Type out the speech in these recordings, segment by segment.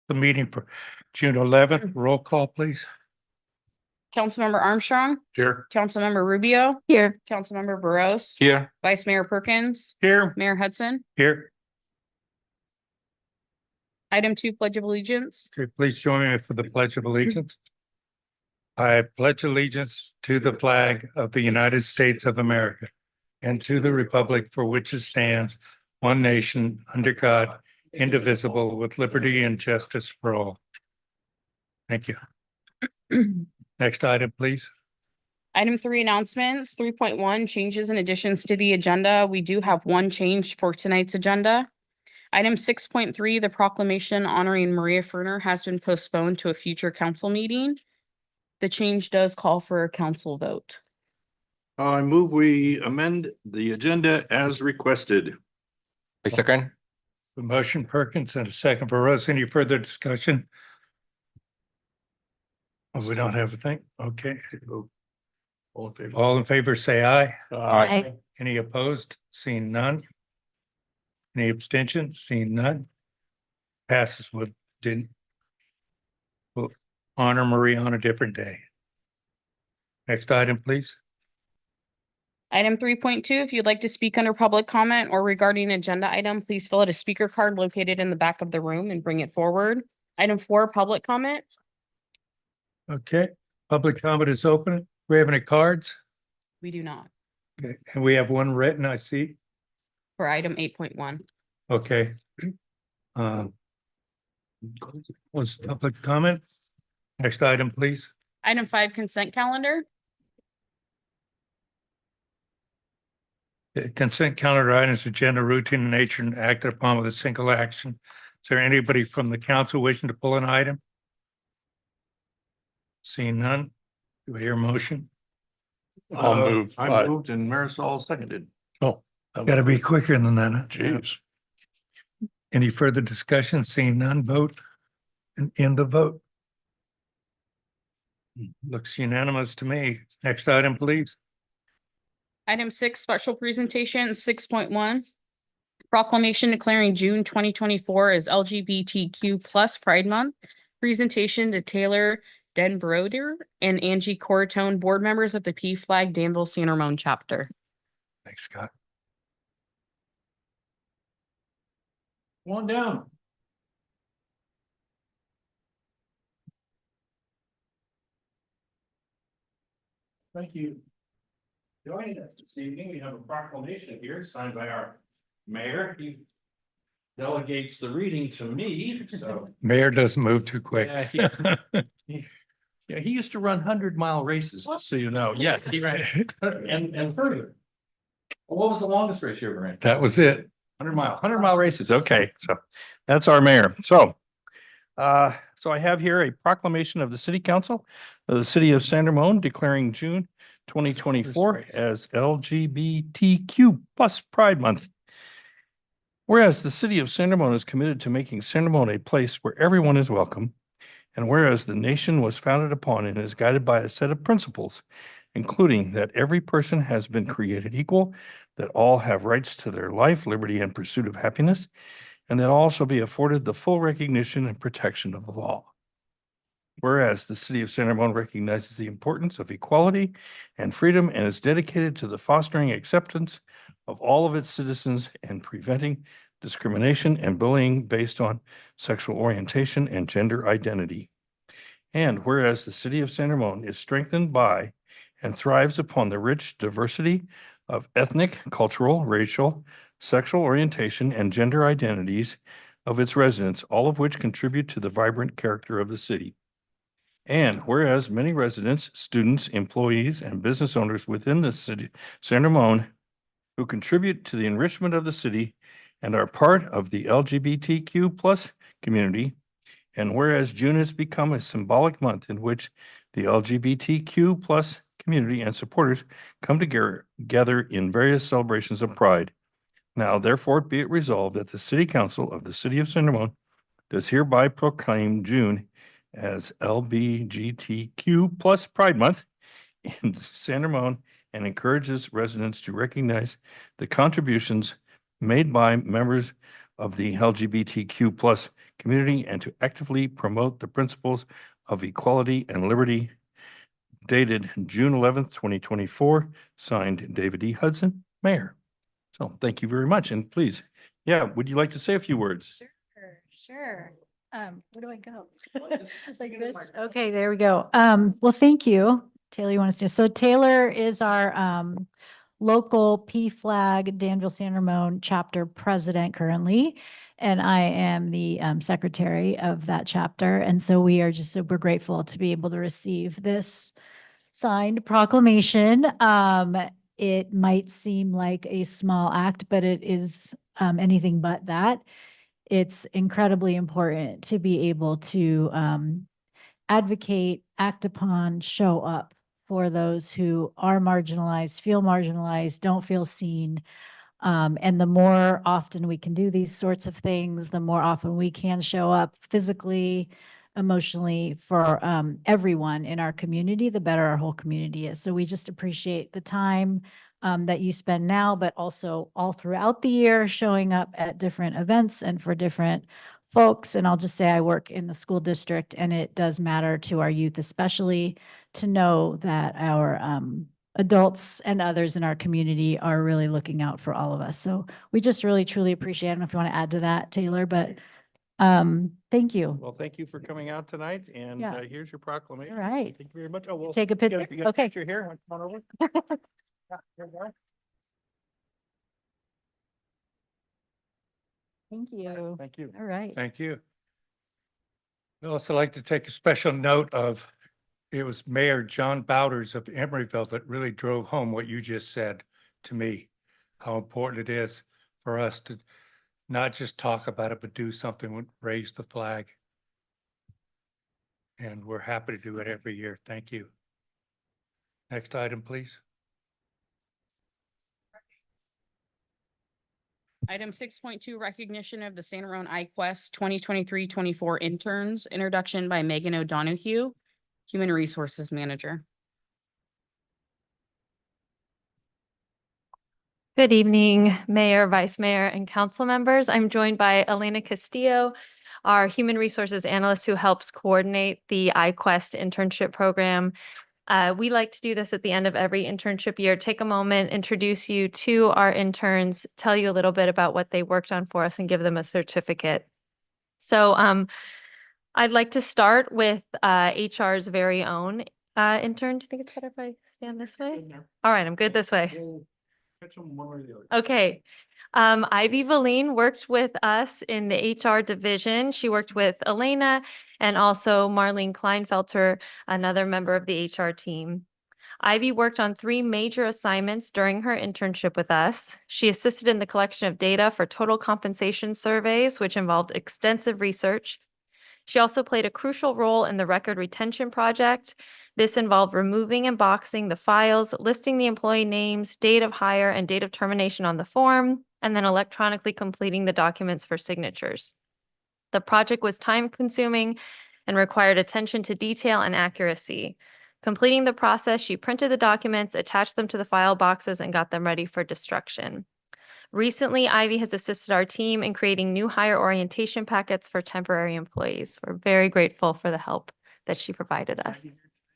the meeting for June 11th. Roll call, please. Councilmember Armstrong, Here. Councilmember Rubio, Here. Councilmember Burrows, Here. Vice Mayor Perkins, Here. Mayor Hudson. Here. Item 2, Pledge of Allegiance. Okay, please join me for the Pledge of Allegiance. I pledge allegiance to the flag of the United States of America and to the republic for which it stands, one nation, under God, indivisible, with liberty and justice for all. Thank you. Next item, please. Item 3, announcements. 3.1, changes and additions to the agenda. We do have one change for tonight's agenda. Item 6.3, the proclamation honoring Maria Ferner has been postponed to a future council meeting. The change does call for a council vote. I move we amend the agenda as requested. A second. A motion Perkins and a second for Rose. Any further discussion? Oh, we don't have a thing. Okay. All in favor? All in favor, say aye. Aye. Any opposed? Seeing none. Any abstentions? Seeing none. Passes with didn't. We'll honor Marie on a different day. Next item, please. Item 3.2, if you'd like to speak under public comment or regarding an agenda item, please fill out a speaker card located in the back of the room and bring it forward. Item 4, public comment. Okay, public comment is open. We have any cards? We do not Okay, and we have one written, I see. for item 8.1. Okay. Was public comment? Next item, please. Item 5, consent calendar. The consent calendar items, agenda routine in nature and acted upon with a single action. Is there anybody from the council wishing to pull an item? Seeing none, do I hear a motion? I'll move. I moved and Marisol seconded. Oh. Gotta be quicker than that. Huh? Jeez. Any further discussion? Seeing none, vote. And in the vote. Looks unanimous to me. Next item, please. Item 6, special presentation. 6.1. Proclamation declaring June 2024 as LGBTQ plus Pride Month. Presentation to Taylor Denbroder and Angie Coratone, board members of the PFLAG Danville San Ramon chapter. Thanks, Scott. Come on down. Thank you. Joining us this evening, we have a proclamation here signed by our mayor. He delegates the reading to me, so. Mayor doesn't move too quick. Yeah, he used to run 100-mile races, just so you know. Yeah, he ran and further. What was the longest race you ever ran? That was it. 100-mile races. Okay, so that's our mayor. So I have here a proclamation of the city council of the city of San Ramon declaring June 2024 as LGBTQ plus Pride Month. Whereas the city of San Ramon is committed to making San Ramon a place where everyone is welcome, and whereas the nation was founded upon and is guided by a set of principles, including that every person has been created equal, that all have rights to their life, liberty, and pursuit of happiness, and that all shall be afforded the full recognition and protection of the law. Whereas the city of San Ramon recognizes the importance of equality and freedom and is dedicated to the fostering acceptance of all of its citizens and preventing discrimination and bullying based on sexual orientation and gender identity. And whereas the city of San Ramon is strengthened by and thrives upon the rich diversity of ethnic, cultural, racial, sexual orientation, and gender identities of its residents, all of which contribute to the vibrant character of the city. And whereas many residents, students, employees, and business owners within the city, San Ramon, who contribute to the enrichment of the city and are part of the LGBTQ plus community, and whereas June has become a symbolic month in which the LGBTQ plus community and supporters come together in various celebrations of pride. Now, therefore, be it resolved that the City Council of the City of San Ramon does hereby proclaim June as LGBTQ plus Pride Month in San Ramon and encourages residents to recognize the contributions made by members of the LGBTQ plus community and to actively promote the principles of equality and liberty. Dated June 11th, 2024, signed David E. Hudson, Mayor. So thank you very much. And please, would you like to say a few words? Sure. Where do I go? Like this? Okay, there we go. Well, thank you. Taylor, you want to say, so Taylor is our, local PFLAG Danville San Ramon chapter president currently. And I am the, secretary of that chapter. And so we are just super grateful to be able to receive this signed proclamation. It might seem like a small act, but it is, anything but that. It's incredibly important to be able to advocate, act upon, show up for those who are marginalized, don't feel seen. And the more often we can do these sorts of things, the more often we can show up physically, emotionally for everyone in our community, the better our whole community is. So we just appreciate the time that you spend now, but also all throughout the year showing up at different events and for different folks. And I'll just say I work in the school district, and it does matter to our youth, especially to know that our adults and others in our community are really looking out for all of us. So we just really, truly appreciate it. I don't know if you want to add to that, Taylor, but thank you. Well, thank you for coming out tonight, and Yeah. Here's your proclamation. All right. Thank you very much. Oh, well. Take a picture. You got a Okay. picture here. Come on over. Yeah, here you are. Thank you. Thank you. All right. Thank you. I'd also like to take a special note of, it was Mayor John Bowders of Emeryville that really drove home what you just said to me, how important it is for us to not just talk about it, but do something, raise the flag. And we're happy to do it every year. Thank you. Next item, please. Item 6.2, recognition of the Santa Rosa iQuest 2023-24 interns, introduction by Megan O'Donoghue, Human Resources Manager. Good evening, Mayor, Vice Mayor, and council members. I'm joined by Elena Castillo, our Human Resources Analyst who helps coordinate the iQuest internship program. We like to do this at the end of every internship year. Take a moment, introduce you to our interns, tell you a little bit about what they worked on for us, and give them a certificate. So I'd like to start with HR's very own intern. Do you think it's better if I stand this way? All right, I'm good this way. Catch them one way or the other. Okay. Ivy Valine worked with us in the HR division. She worked with Elena and also Marlene Kleinfelter, another member of the HR team. Ivy worked on 3 major assignments during her internship with us. She assisted in the collection of data for total compensation surveys, which involved extensive research. She also played a crucial role in the record retention project. This involved removing and boxing the files, listing the employee names, date of hire, and date of termination on the form, and then electronically completing the documents for signatures. The project was time-consuming and required attention to detail and accuracy. Completing the process, she printed the documents, attached them to the file boxes, and got them ready for destruction. Recently, Ivy has assisted our team in creating new hire orientation packets for temporary employees. We're very grateful for the help that she provided us.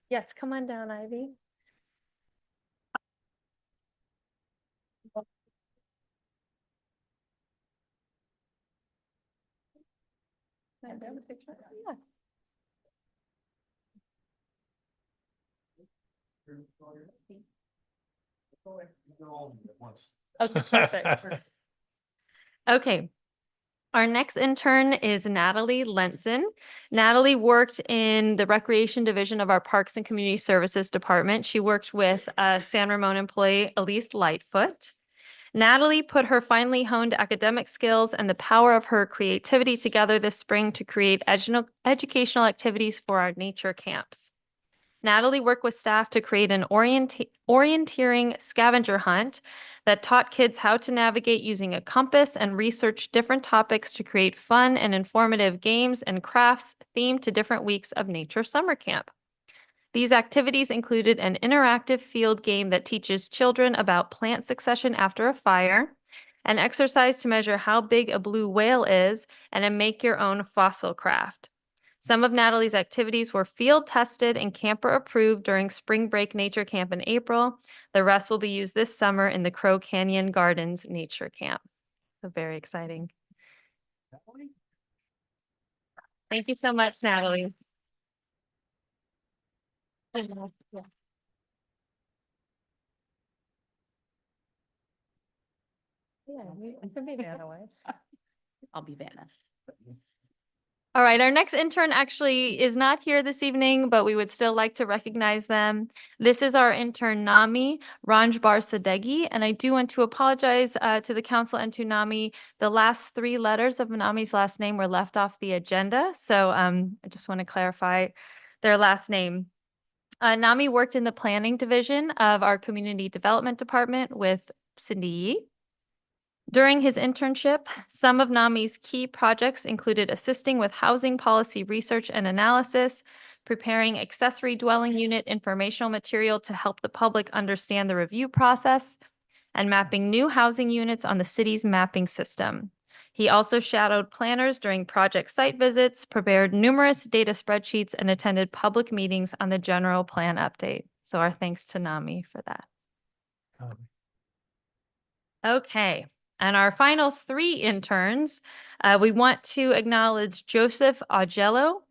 Yes, come on down, Ivy. Can I have a picture? Yeah. Okay, perfect. Okay. Our next intern is Natalie Lentzen. Natalie worked in the Recreation Division of our Parks and Community Services Department. She worked with San Ramon employee Elise Lightfoot. Natalie put her finely honed academic skills and the power of her creativity together this spring to create educational activities for our nature camps. Natalie worked with staff to create an orienteering scavenger hunt that taught kids how to navigate using a compass and research different topics to create fun and informative games and crafts themed to different weeks of nature summer camp. These activities included an interactive field game that teaches children about plant succession after a fire, an exercise to measure how big a blue whale is, and a make-your-own fossil craft. Some of Natalie's activities were field tested and camper approved during Spring Break Nature Camp in April. The rest will be used this summer in the Crow Canyon Gardens Nature Camp. So very exciting. Thank you so much, Natalie. I'll be Vanna. All right, our next intern actually is not here this evening, but we would still like to recognize them. This is our intern Nami Ranjbar Sadeghi, and I do want to apologize to the council and to Nami. The last 3 letters of Nami's last name were left off the agenda, so I just want to clarify their last name. Nami worked in the planning division of our community development department with Cindy Yee. During his internship, some of NAMI's key projects included assisting with housing policy research and analysis, preparing accessory dwelling unit informational material to help the public understand the review process, and mapping new housing units on the city's mapping system. He also shadowed planners during project site visits, prepared numerous data spreadsheets, and attended public meetings on the general plan update. So our thanks to NAMI for that. Okay. And our final 3 interns, we want to acknowledge Joseph Augello,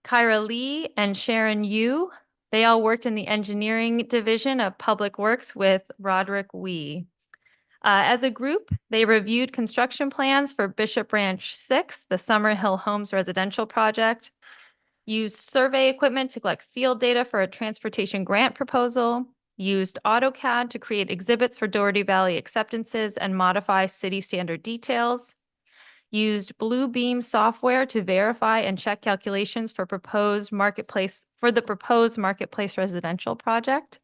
Kyra Lee, and Sharon Yu. They all worked in the engineering division of Public Works with Roderick Wee. As a group, they reviewed construction plans for Bishop Ranch 6, the Summerhill Homes residential project, used survey equipment to collect field data for a transportation grant proposal, used AutoCAD to create exhibits for Doherty Valley acceptances and modify city standard details, used Bluebeam software to verify and check calculations for the proposed marketplace residential project,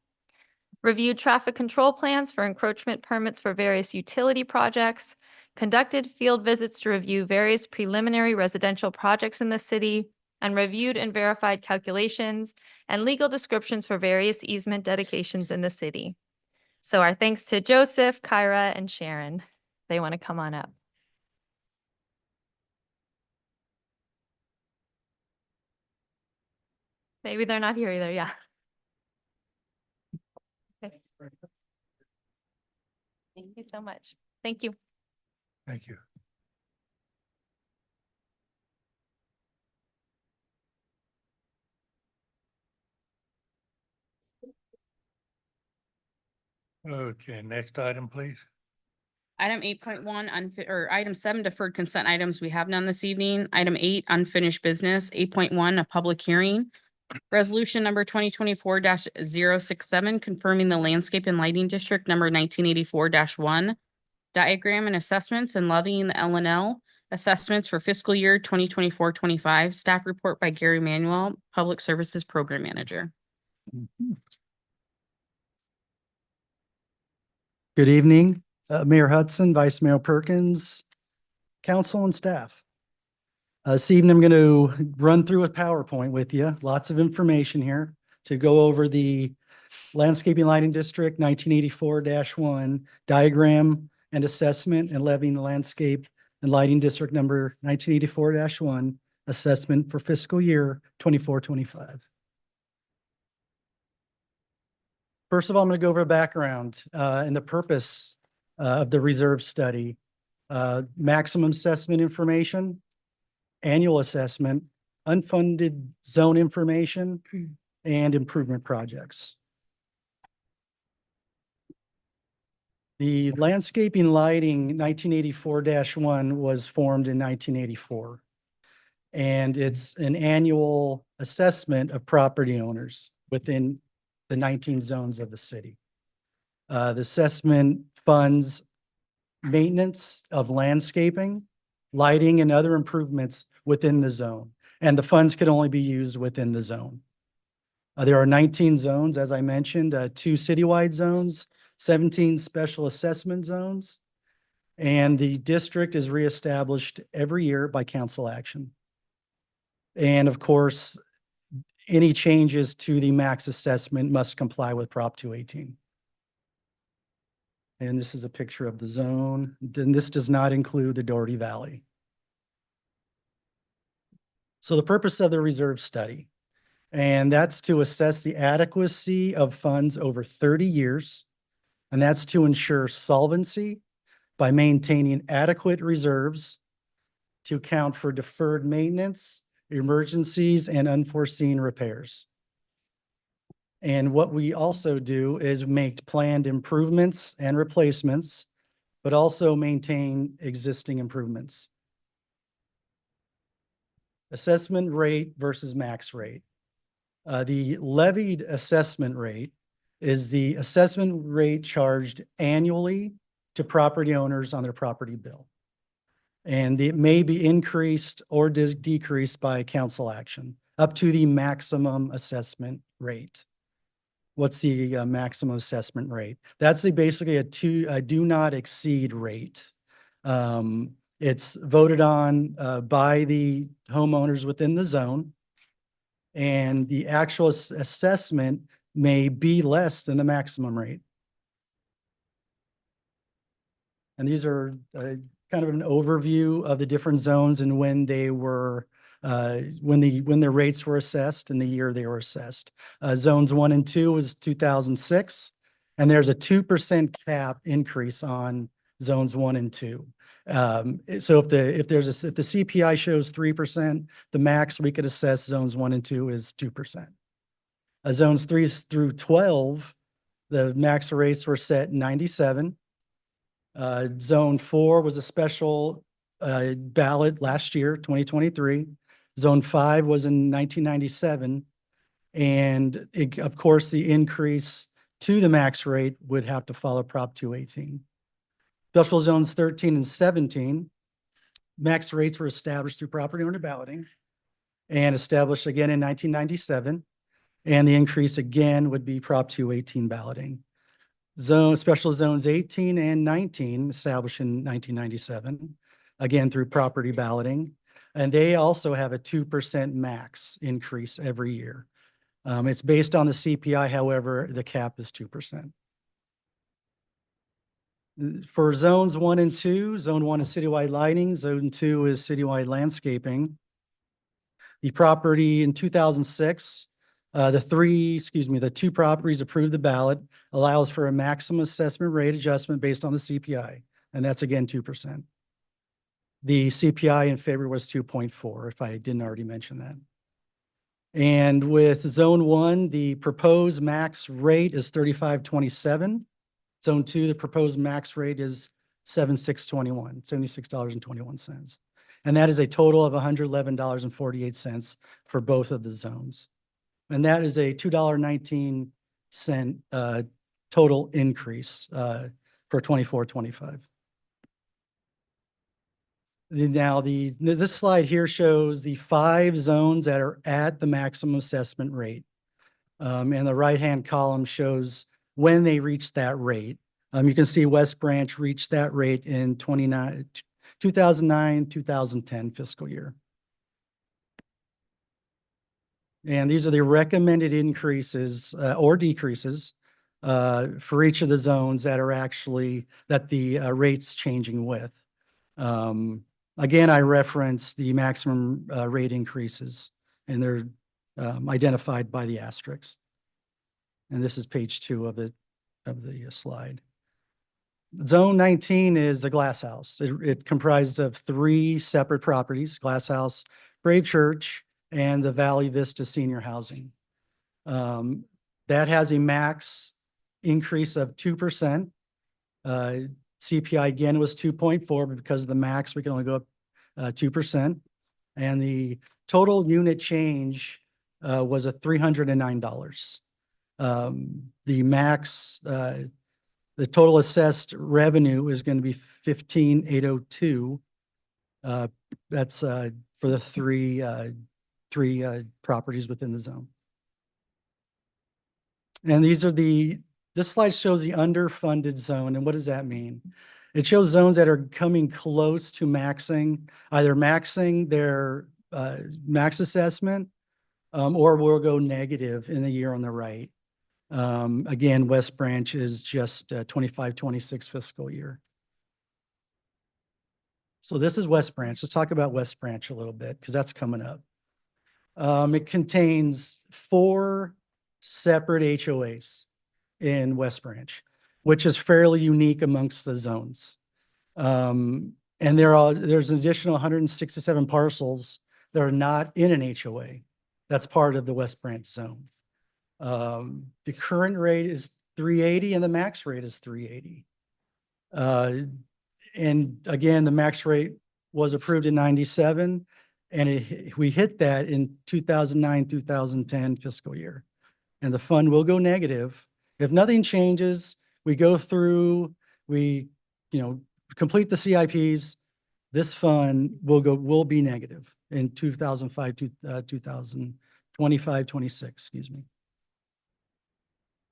reviewed traffic control plans for encroachment permits for various utility projects, conducted field visits to review various preliminary residential projects in the city, and reviewed and verified calculations and legal descriptions for various easement dedications in the city. So our thanks to Joseph, Kyra, and Sharon. They want to come on up. Maybe they're not here either, yeah. Okay. Thank you so much. Thank you. Thank you. Okay, next item, please. Item 8.1, item 7, deferred consent items. We have none this evening. Item 8, unfinished business. 8.1, a public hearing. Resolution number 2024-067, confirming the landscape and lighting district number 1984-1 diagram and assessments and levying the LNL assessments for fiscal year 2024-25. Staff report by Gary Manuel, Public Services Program Manager. Good evening, Mayor Hudson, Vice Mayor Perkins, council and staff. This evening, I'm going to run through a PowerPoint with you. Lots of information here to go over the Landscaping Lighting District 1984-1 diagram and assessment and levying the Landscape and Lighting District number 1984-1 assessment for fiscal year 24-25. First of all, I'm going to go over a background and the purpose of the reserve study. Maximum assessment information, annual assessment, unfunded zone information, and improvement projects. The Landscaping Lighting 1984-1 was formed in 1984. And it's an annual assessment of property owners within the 19 zones of the city. The assessment funds maintenance of landscaping, lighting, and other improvements within the zone. And the funds can only be used within the zone. There are 19 zones, as I mentioned, 2 citywide zones, 17 special assessment zones, and the district is reestablished every year by council action. And of course, any changes to the max assessment must comply with Prop 218. And this is a picture of the zone. Then this does not include the Doherty Valley. So the purpose of the reserve study, and that's to assess the adequacy of funds over 30 years. And that's to ensure solvency by maintaining adequate reserves to account for deferred maintenance, emergencies, and unforeseen repairs. And what we also do is make planned improvements and replacements, but also maintain existing improvements. Assessment rate versus max rate. The levied assessment rate is the assessment rate charged annually to property owners on their property bill. And it may be increased or decreased by council action up to the maximum assessment rate. What's the maximum assessment rate? That's basically a do not exceed rate. It's voted on by the homeowners within the zone. And the actual assessment may be less than the maximum rate. And these are kind of an overview of the different zones and when they were when the rates were assessed and the year they were assessed. Zones 1 and 2 was 2006, and there's a 2% cap increase on zones 1 and 2. So if the CPI shows 3%, the max we could assess zones 1 and 2 is 2%. Zones 3 through 12, the max rates were set in 97. Zone 4 was a special ballot last year, 2023. Zone 5 was in 1997. And of course, the increase to the max rate would have to follow Prop 218. Special zones 13 and 17, max rates were established through property owner balloting and established again in 1997. And the increase again would be Prop 218 balloting. Special zones 18 and 19 established in 1997, again through property balloting. And they also have a 2% max increase every year. It's based on the CPI, however, the cap is 2%. For zones 1 and 2, zone 1 is citywide lighting, zone 2 is citywide landscaping. The property in 2006, the two properties approved the ballot, allows for a maximum assessment rate adjustment based on the CPI, and that's again 2%. The CPI in favor was 2.4, if I didn't already mention that. And with zone 1, the proposed max rate is 35.27. Zone 2, the proposed max rate is $76.21. And that is a total of $111.48 for both of the zones. And that is a $2.19 total increase for 24-25. Now, this slide here shows the 5 zones that are at the maximum assessment rate. And the right-hand column shows when they reached that rate. You can see West Branch reached that rate in 2009-2010 fiscal year. And these are the recommended increases or decreases for each of the zones that are actually, that the rate's changing with. Again, I reference the maximum rate increases, and they're identified by the asterisks. And this is page 2 of the slide. Zone 19 is a Glass House. It comprised of 3 separate properties: Glass House, Brave Church, and the Valley Vista Senior Housing. That has a max increase of 2%. CPI again was 2.4, but because of the max, we can only go up 2%. And the total unit change was $309. The max, the total assessed revenue is going to be $15,802. That's for the three properties within the zone. And these are this slide shows the underfunded zone. And what does that mean? It shows zones that are coming close to either maxing their max assessment, or will go negative in the year on the right. Again, West Branch is just 25-26 fiscal year. So this is West Branch. Let's talk about West Branch a little bit because that's coming up. It contains 4 separate HOAs in West Branch, which is fairly unique amongst the zones. And there's an additional 167 parcels that are not in an HOA. That's part of the West Branch zone. The current rate is 380 and the max rate is 380. And again, the max rate was approved in 97 and we hit that in 2009, 2010 fiscal year. And the fund will go negative. If nothing changes, we go through, we, complete the CIPs, this fund will be negative in 2025, 26, excuse me.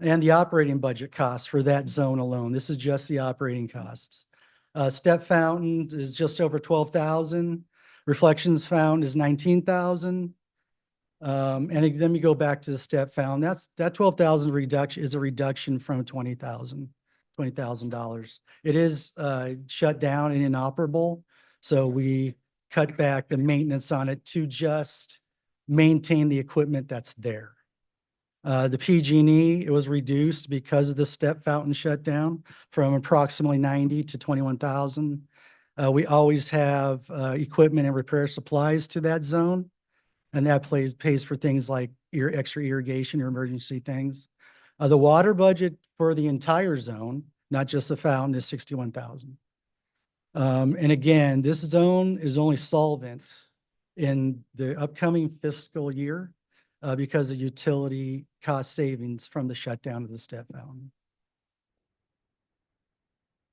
And the operating budget costs for that zone alone, this is just the operating costs. Step fountain is just over 12,000. Reflections fountain is 19,000. And then we go back to the step fountain. That 12,000 reduction is a reduction from $20,000. It is shut down and inoperable. So we cut back the maintenance on it to just maintain the equipment that's there. The PG&E, it was reduced because of the step fountain shutdown from approximately 90 to 21,000. We always have equipment and repair supplies to that zone. And that pays for things like extra irrigation or emergency things. The water budget for the entire zone, not just the fountain, is 61,000. And again, this zone is only solvent in the upcoming fiscal year because of utility cost savings from the shutdown of the step fountain.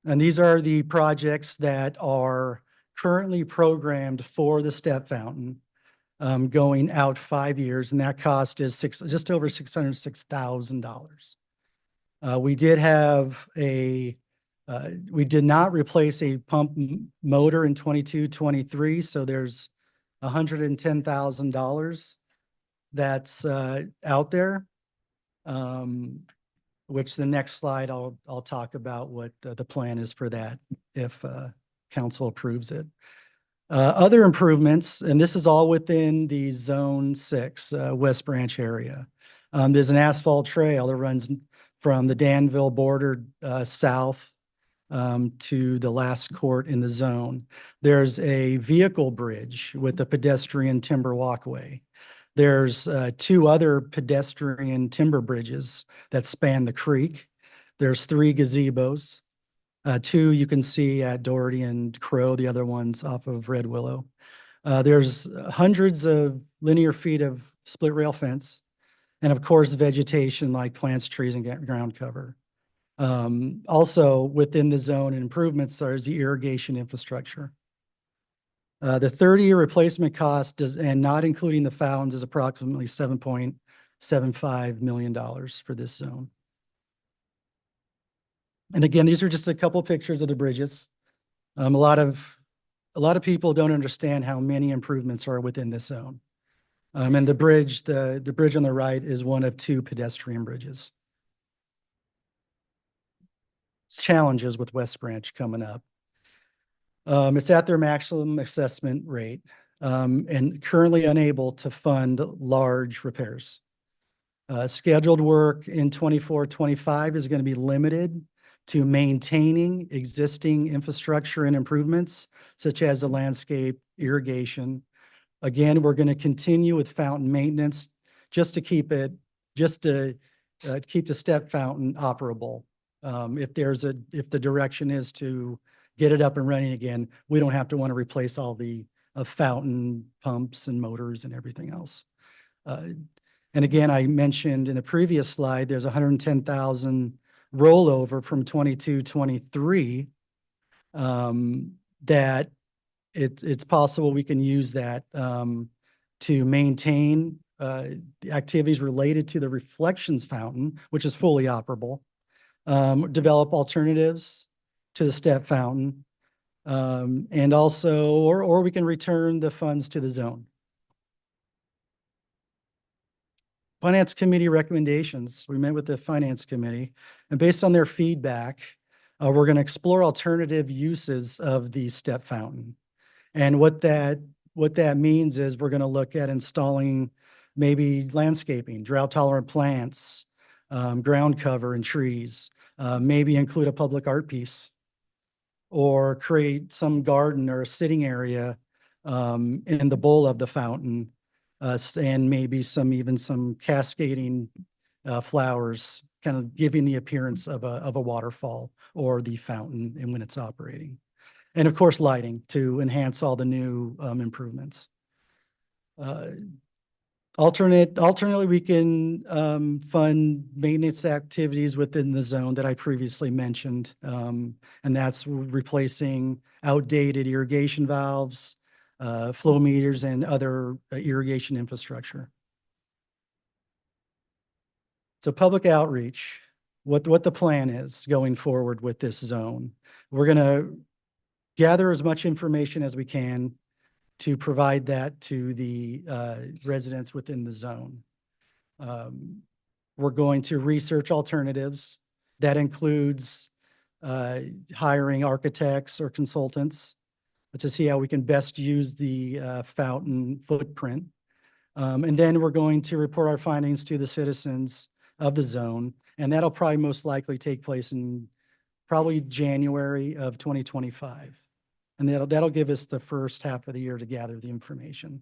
And these are the projects that are currently programmed for the step fountain. Going out 5 years, and that cost is just over $606,000. We did not replace a pump motor in 22-23, so there's $110,000 that's out there. Which the next slide I'll talk about what the plan is for that if council approves it. Other improvements, and this is all within the Zone 6 West Branch area. There's an asphalt trail that runs from the Danville border south to the last court in the zone. There's a vehicle bridge with a pedestrian timber walkway. There's 2 other pedestrian timber bridges that span the creek. There's 3 gazebos. 2 you can see at Doherty and Crow, the other one's off of Red Willow. There's hundreds of linear feet of split rail fence. And of course, vegetation like plants, trees, and ground cover. Also within the zone and improvements, there's the irrigation infrastructure. The 30-year replacement cost and not including the fountains is approximately $7.75 million for this zone. And again, these are just a couple pictures of the bridges. A lot of people don't understand how many improvements are within this zone. And the bridge on the right is one of 2 pedestrian bridges. It's challenges with West Branch coming up. It's at their maximum assessment rate and currently unable to fund large repairs. Scheduled work in 24-25 is going to be limited to maintaining existing infrastructure and improvements, such as the landscape, irrigation. Again, we're going to continue with fountain maintenance just to keep the step fountain operable. If the direction is to get it up and running again, we don't have to want to replace all the fountain pumps and motors and everything else. And again, I mentioned in the previous slide, there's 110,000 rollover from 22-23 that it's possible we can use that to maintain the activities related to the reflections fountain, which is fully operable, develop alternatives to the step fountain, and also, or we can return the funds to the zone. Finance Committee recommendations. We met with the Finance Committee, and based on their feedback, we're going to explore alternative uses of the step fountain. And what that means is we're going to look at installing maybe landscaping, drought-tolerant plants, ground cover and trees, maybe include a public art piece, or create some garden or a sitting area in the bowl of the fountain, and maybe even some cascading flowers, kind of giving the appearance of a waterfall or the fountain and when it's operating. And of course, lighting to enhance all the new improvements. Alternately, we can fund maintenance activities within the zone that I previously mentioned. And that's replacing outdated irrigation valves, flow meters, and other irrigation infrastructure. So public outreach, what the plan is going forward with this zone. We're going to gather as much information as we can to provide that to the residents within the zone. We're going to research alternatives. That includes hiring architects or consultants to see how we can best use the fountain footprint. And then we're going to report our findings to the citizens of the zone, and that'll probably most likely take place in probably January of 2025. And that'll give us the first half of the year to gather the information.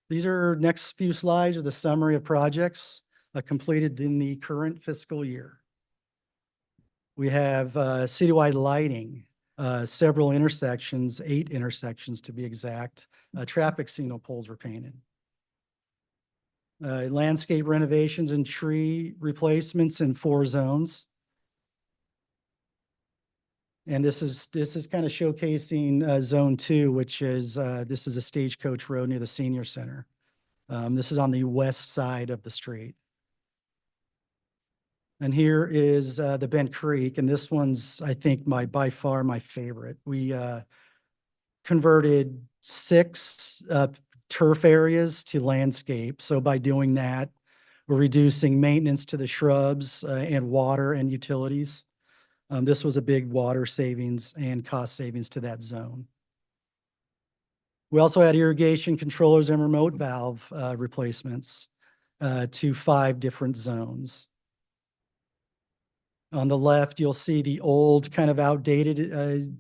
These are next few slides are the summary of projects completed in the current fiscal year. We have citywide lighting, several intersections, 8 intersections to be exact. Traffic signal poles were painted. Landscape renovations and tree replacements in 4 zones. And this is kind of showcasing Zone 2, which is this is a Stagecoach Road near the Senior Center. This is on the west side of the street. And here is the Bent Creek, and this one's, I think, by far my favorite. We converted 6 turf areas to landscape. So by doing that, we're reducing maintenance to the shrubs and water and utilities. This was a big water savings and cost savings to that zone. We also had irrigation controllers and remote valve replacements to 5 different zones. On the left, you'll see the old kind of outdated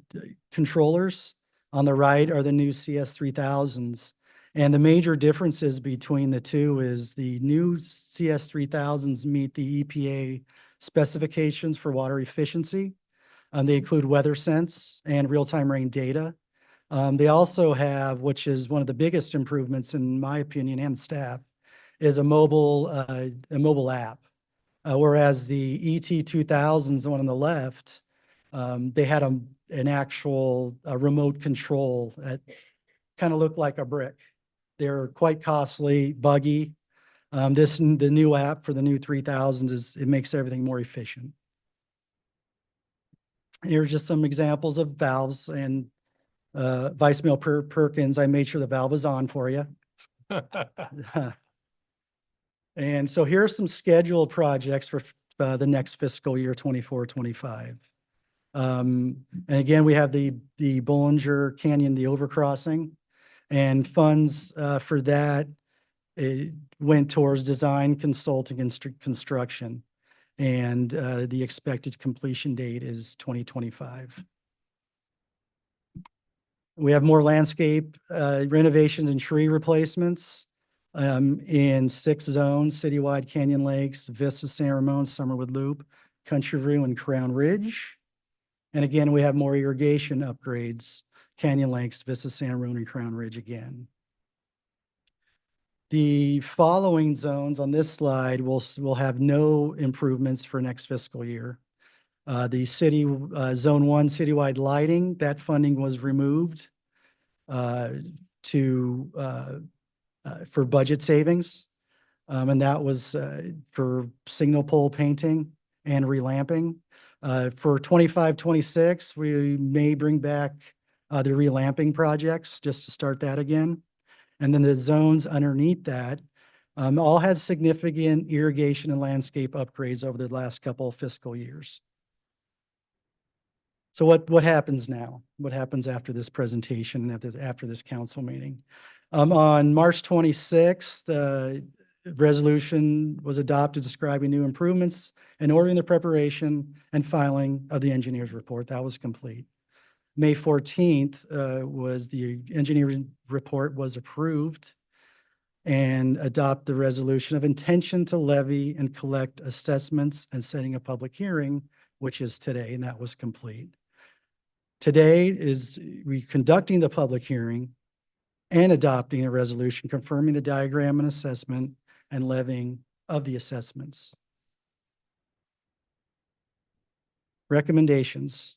controllers. On the right are the new CS3000s. And the major differences between the two is the new CS3000s meet the EPA specifications for water efficiency. They include weather sense and real-time rain data. They also have, which is one of the biggest improvements in my opinion and staff, is a mobile app. Whereas the ET2000s, the one on the left, they had an actual remote control that kind of looked like a brick. They're quite costly, buggy. The new app for the new 3000s it makes everything more efficient. Here's just some examples of valves, and Vice Mayor Perkins, I made sure the valve was on for you. And so here are some scheduled projects for the next fiscal year, 24-25. And again, we have the Bollinger Canyon, the overcrossing, and funds for that it went towards design, consulting, and construction. And the expected completion date is 2025. We have more landscape renovations and tree replacements in 6 zones: Citywide, Canyon Lakes, Vista, San Ramon, Summerwood Loop, Country View, and Crown Ridge. And again, we have more irrigation upgrades: Canyon Lakes, Vista, San Ramon, and Crown Ridge again. The following zones on this slide will have no improvements for next fiscal year. The city Zone 1 citywide lighting, that funding was removed for budget savings. And that was for signal pole painting and relamping. For 25-26, we may bring back the relamping projects just to start that again. And then the zones underneath that all had significant irrigation and landscape upgrades over the last couple of fiscal years. So what happens now? What happens after this presentation, after this council meeting? On March 26th, the resolution was adopted describing new improvements and ordering the preparation and filing of the engineer's report. That was complete. May 14th was the engineering report was approved and adopt the resolution of intention to levy and collect assessments and setting a public hearing, which is today, and that was complete. Today is we conducting the public hearing and adopting a resolution confirming the diagram and assessment and levying of the assessments. Recommendations.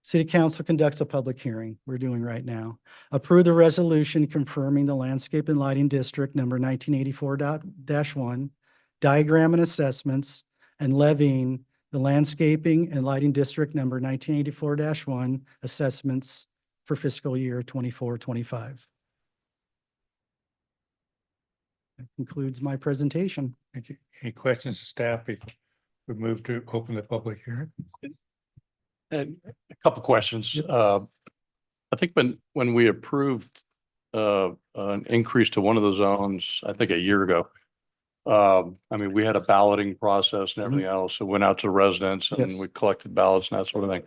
City Council conducts a public hearing we're doing right now. Approve the resolution confirming the landscape and lighting district number 1984-1, diagram and assessments, and levying the landscaping and lighting district number 1984-1 assessments for fiscal year 24-25. That concludes my presentation. Thank you. Any questions, staff, before we move to open the public hearing? A couple questions. I think when we approved an increase to one of the zones, I think a year ago, I mean, we had a balloting process and everything else. It went out to residents and Yes. we collected ballots and that sort of thing.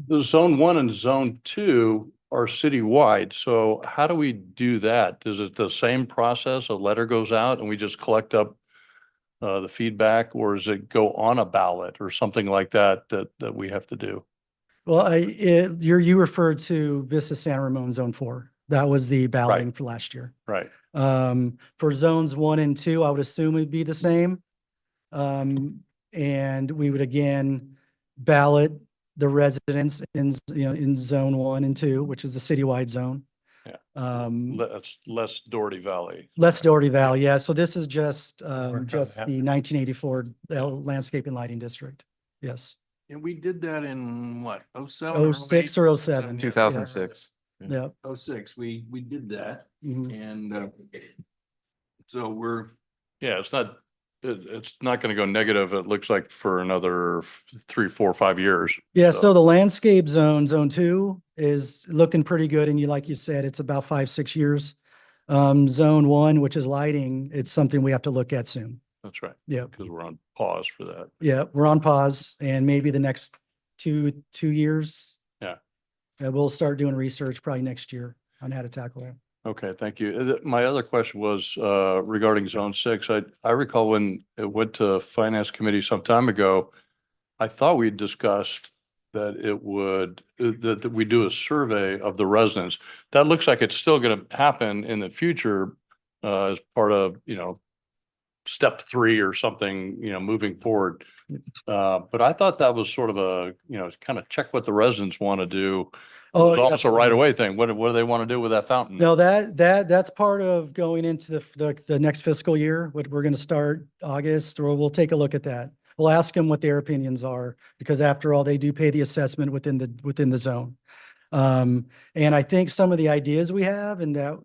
The zone 1 and zone 2 are citywide. So how do we do that? Is it the same process? A letter goes out and we just collect up the feedback, or does it go on a ballot or something like that we have to do? Well, you referred to Vista San Ramon Zone 4. That was the balloting for last year. Right. For zones 1 and 2, I would assume it'd be the same. And we would again ballot the residents in zone 1 and 2, which is the citywide zone. Yeah. Less Doherty Valley. Less Doherty Valley, yeah. So this is just trying to the have- 1984 landscape and lighting district. Yes. And we did that in what, 07? 06 or 07. 2006. Yeah. 06, we did that. Mhm. And so yeah, it's not going to go negative. It looks like for another 3, 4, 5 years. Yeah, so the landscape zone, zone 2 is looking pretty good. And like you said, it's about 5, 6 years. Zone 1, which is lighting, it's something we have to look at soon. That's right. Yeah. Because we're on pause for that. Yeah, we're on pause and maybe the next two years. Yeah. We'll start doing research probably next year on how to tackle that. Okay, thank you. My other question was regarding zone 6. I recall when it went to finance committee some time ago, I thought we discussed that that we do a survey of the residents. That looks like it's still going to happen in the future as part of, step 3 or something, moving forward. But I thought that was sort of a, kind of check what the residents want to do. Oh, It's also a absolutely. right away thing. What do they want to do with that fountain? No, that's part of going into the next fiscal year. What we're going to start August, or we'll take a look at that. We'll ask them what their opinions are, because after all, they do pay the assessment within the zone. And I think some of the ideas we have and that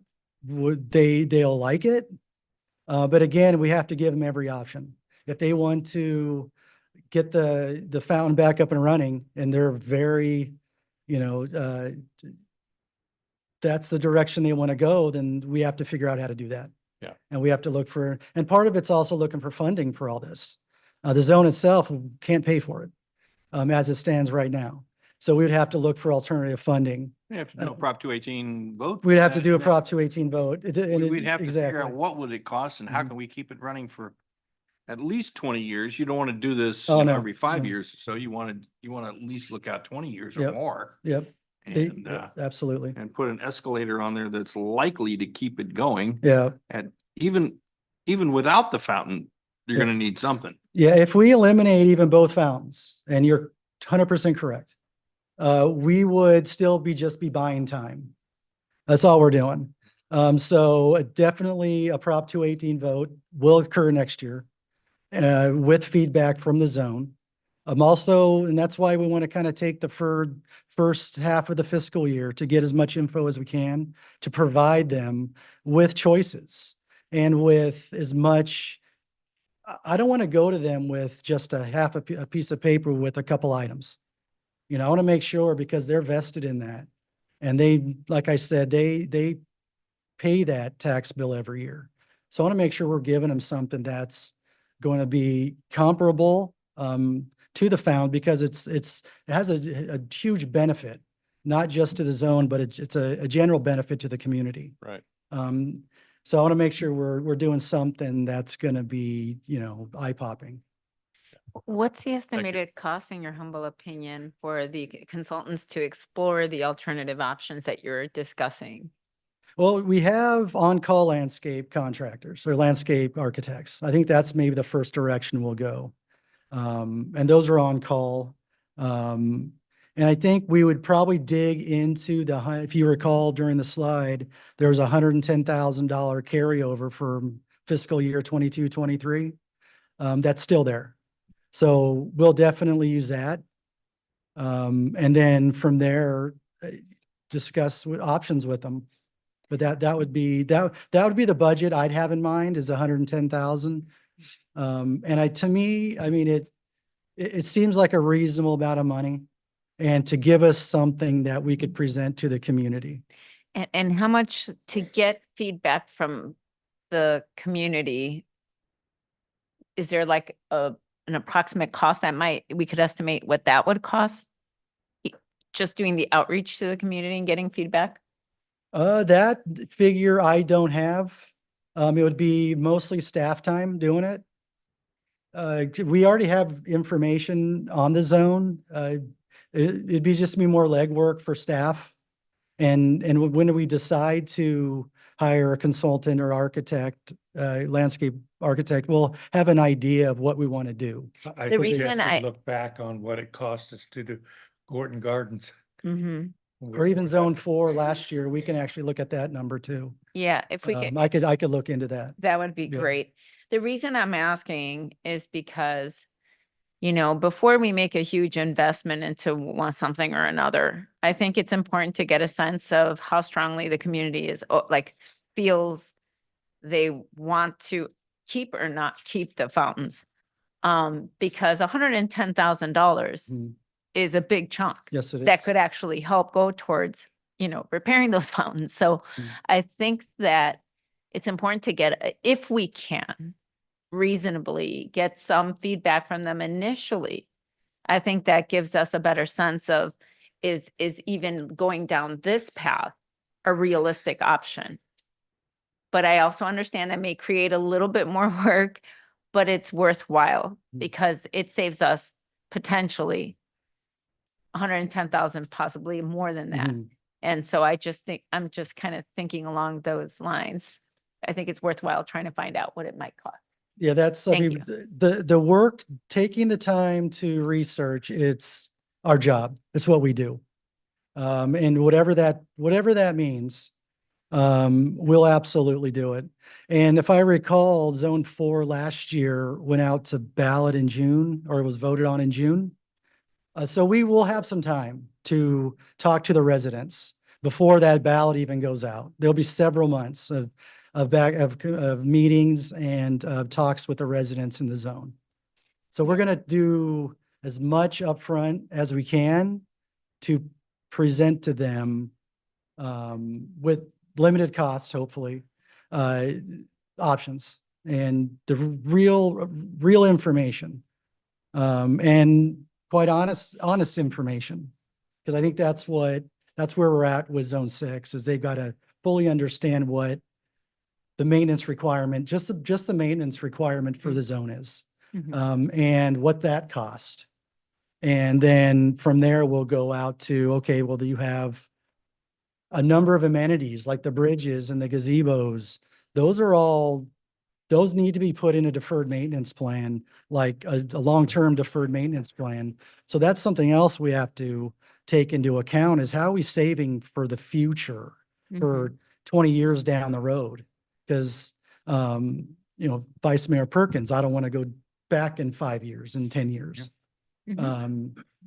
they'll like it. But again, we have to give them every option. If they want to get the fountain back up and running and they're very, that's the direction they want to go, then we have to figure out how to do that. Yeah. And we have to look and part of it's also looking for funding for all this. The zone itself can't pay for it, as it stands right now. So we'd have to look for alternative funding. We have to do a Prop 218 vote. We'd have to for do a that. Prop 218 vote. We'd have to figure Exactly. out what would it cost and how Mhm. can we keep it running for at least 20 years? You don't want to do this Oh, no, every 5 no. years. So you want to at least look out 20 years or Yep. more Yep, and, absolutely. and put an escalator on there that's likely to keep it going. Yeah. And even without the fountain, you're Yeah. going to need something. Yeah, if we eliminate even both fountains, and you're 100% correct, we would still just be buying time. That's all we're doing. So definitely a Prop 218 vote will occur next year with feedback from the zone. Also, and that's why we want to kind of take the first half of the fiscal year to get as much info as we can to provide them with choices and with as much. I don't want to go to them with just a piece of paper with a couple items. I want to make sure because they're vested in that. And they, like I said, they pay that tax bill every year. So I want to make sure we're giving them something that's going to be comparable to the found because it has a huge benefit, not just to the zone, but it's a general benefit to the community. Right. So I want to make sure we're doing something that's going to be, eye popping. What's the estimated cost, in your humble opinion, for the consultants to explore the alternative options that you're discussing? Well, we have on-call landscape contractors or landscape architects. I think that's maybe the first direction we'll go. And those are on call. And I think we would probably dig into if you recall during the slide, there was $110,000 carryover for fiscal year 22-23. That's still there. So we'll definitely use that. And then from there, discuss options with them. But that would be the budget I'd have in mind is 110,000. And to me, I mean, it seems like a reasonable amount of money and to give us something that we could present to the community. And how much to get feedback from the community? Is there like an approximate cost we could estimate what that would cost? Just doing the outreach to the community and getting feedback? That figure I don't have. It would be mostly staff time doing it. We already have information on the zone. It'd be just more legwork for staff. And when we decide to hire a consultant or architect, landscape architect, we'll have an idea of what we want to do. I The think we reason have to I- look back on what it cost us to do Gorton Gardens. Mm-hmm. Or even zone 4 last year, we can actually look at that number too. Yeah, if we could. I could look into that. That would be Yeah. great. The reason I'm asking is because, before we make a huge investment into something or another, I think it's important to get a sense of how strongly the community is feels they want to keep or not keep the fountains. Because $110,000 Mhm. is a big chunk Yes, it is. that could actually help go towards, repairing those fountains. So Mm. I think that it's important to if we can reasonably get some feedback from them initially. I think that gives us a better sense of is even going down this path a realistic option. But I also understand that may create a little bit more work, but it's worthwhile because it saves us potentially 110,000, possibly more than that. Mhm. And so I'm just kind of thinking along those lines. I think it's worthwhile trying to find out what it might cost. Yeah, I Thank mean, the work, taking the time to research, it's our job. It's what we do. And whatever that means, we'll absolutely do it. And if I recall, Zone 4 last year went out to ballot in June, or it was voted on in June. So we will have some time to talk to the residents before that ballot even goes out. There'll be several months of meetings and talks with the residents in the zone. So we're going to do as much upfront as we can to present to them with limited cost, hopefully, options and the real information. And quite honest information, because I think that's where we're at with Zone 6, is they've got to fully understand what the maintenance requirement, just the maintenance requirement for the zone is, and what that cost. And then from there, we'll go out to, okay, well, do you have a number of amenities like the bridges and the gazebos? Those need to be put in a deferred maintenance plan, like a long-term deferred maintenance plan. So that's something else we have to take into account, is how are we saving for the future, for 20 years down the road? Because, Vice Mayor Perkins, I don't want to go back in 5 years and 10 years.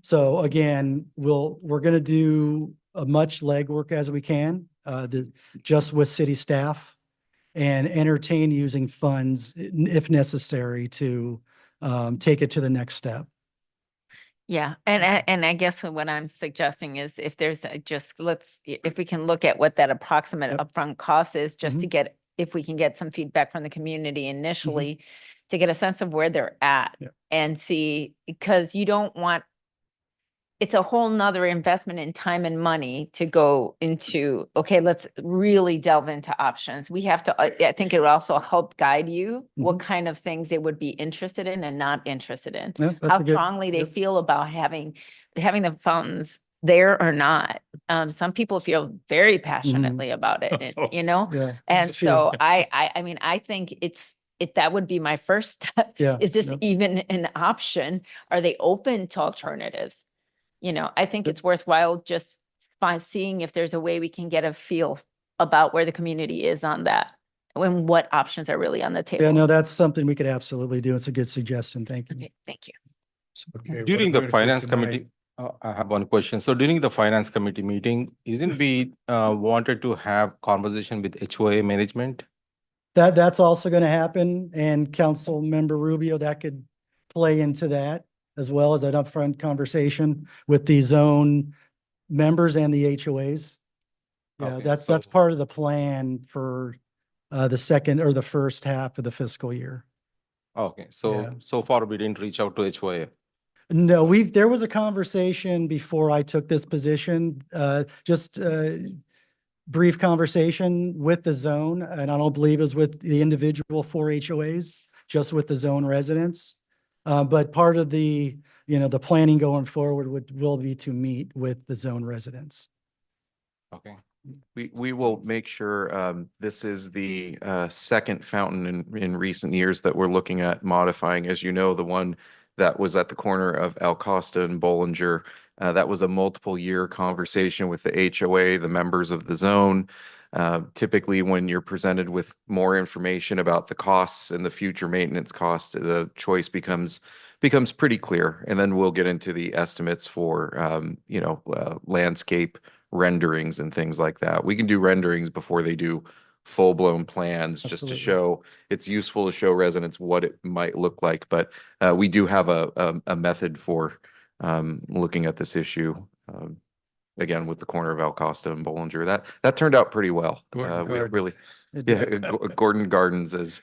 So again, we're gonna do as much legwork as we can, just with city staff and entertain using funds if necessary to, take it to the next step. Yeah, and I guess what I'm suggesting is if there's if we can look at what that approximate Yep. upfront cost is, just to Mhm. get, if we can get some feedback from the community initially, to get a sense of where they're at Yep. and see, because you don't want, it's a whole nother investment in time and money to go into, okay, let's really delve into options. We have to, I think it would also help guide you what kind of things they would be interested in and not interested in. Yeah, that's How a good- strongly they yep. feel about having the fountains there or not. Some people feel very passionately about it, and, you know? Yeah. And a few. so I mean, I think that would be my first step. Yeah, Is this yep. even an option? Are they open to alternatives? You know, I think Yep. it's worthwhile just seeing if there's a way we can get a feel about where the community is on that and what options are really on the table. Yeah, no, that's something we could absolutely do. It's a good suggestion. Thank you. Okay, thank you. Okay, what During the about if we finance combine- committee, I have one question. So during the finance committee meeting, isn't we wanted to have conversation with HOA management? That's also gonna happen, and Council Member Rubio, that could play into that as well as an upfront conversation with the zone members and the HOAs. Yeah, Okay, that's so- part of the plan for the second or the first half of the fiscal year. Okay, Yeah. so far we didn't reach out to HOA. No, there was a conversation before I took this position, just brief conversation with the zone, and I don't believe it was with the individual 4 HOAs, just with the zone residents. But part of the, the planning going forward will be to meet with the zone residents. Okay. We will make sure, this is the second fountain in recent years that we're looking at modifying. As you know, the one that was at the corner of El Costa and Bollinger, that was a multiple year conversation with the HOA, the members of the zone. Typically, when you're presented with more information about the costs and the future maintenance cost, the choice becomes pretty clear. And then we'll get into the estimates for, landscape renderings and things like that. We can do renderings before they do full-blown plans, just to Absolutely. show, it's useful to show residents what it might look like. But we do have a method for looking at this issue. Again, with the corner of El Costa and Bollinger, that turned out pretty well. Gordon We really, Gardens. yeah, Gordon Gardens as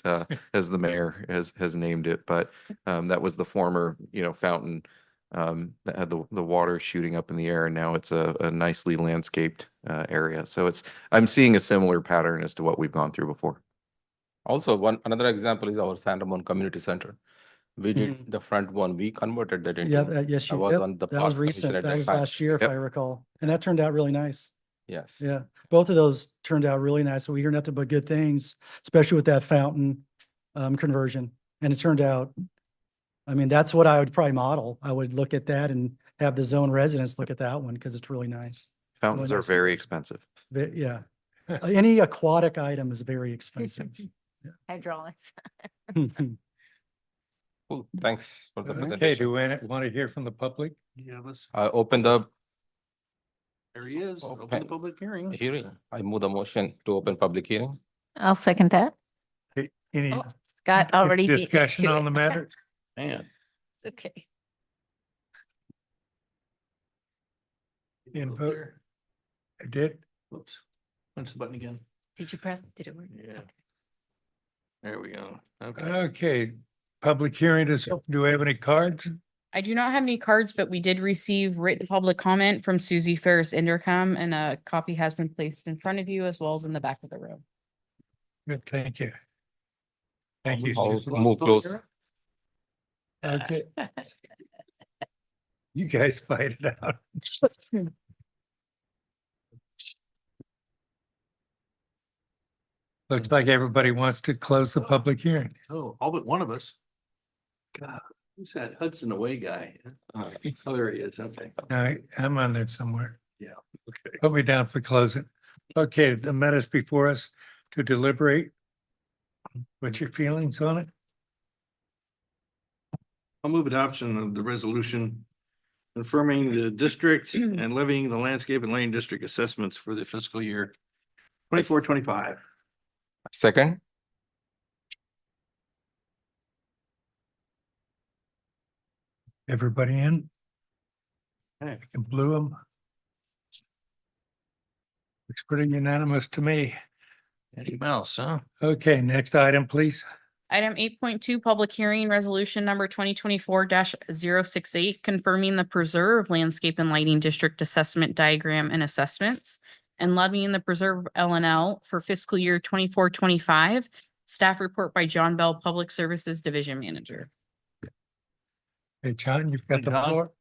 the mayor has named it, but that was the former, fountain that had the water shooting up in the air, and now it's a nicely landscaped area. So I'm seeing a similar pattern as to what we've gone through before. Also, another example is our San Ramon Community Center. We did the front one, we converted that into. Yeah, yes, I you, was yep, on the that was Parks Commission recent. at That that was time. last year, if Yep. I recall. And that turned out really nice. Yes. Yeah, both of those turned out really nice. So we hear nothing but good things, especially with that fountain conversion. And it turned out, I mean, that's what I would probably model. I would look at that and have the zone residents look at that one because it's really nice. Fountains are nice. very expensive. Yeah. Any aquatic item is very expensive. Hydraulics. Cool, thanks for the Okay, presentation. do we want to hear from the public? Yeah, let's, Open the there he is. Open Okay. the public hearing. hearing. I move the motion to open public hearing. I'll second that. Any Oh, Scott already beat me discussion to on it. the matter? Man, It's okay. In vote? I did. whoops. Punch the button again. Did you press? Did it work? Yeah. Okay. There we go. Okay. Okay, public hearing is, do we have any cards? I do not have any cards, but we did receive written public comment from Susie Ferris Intercom, and a copy has been placed in front of you as well as in the back of the room. Good, thank you. Thank you. I'll Susan. move close. Okay. You guys fight it out. Looks like everybody wants to close the public hearing. Oh, all but one of us. God, who's that Hudson Away guy? Oh, there he is. Okay. I'm on there somewhere. Yeah. Okay. Put me down for closing. Okay, the matters before us to deliberate. What's your feelings on it? I'll move adoption of the resolution confirming the district and levying the landscape and lane district assessments for the fiscal year 24-25. Second, Everybody in? Okay. I can blue them. Looks pretty unanimous to me. Anything else, huh? Okay, next item, please. Item 8.2, public hearing resolution number 2024-068, confirming the preserve landscape and lighting district assessment diagram and assessments and levying the preserve LNL for fiscal year 24-25. Staff report by John Bell, Public Services Division Manager. Hey, John, you've got the John. floor.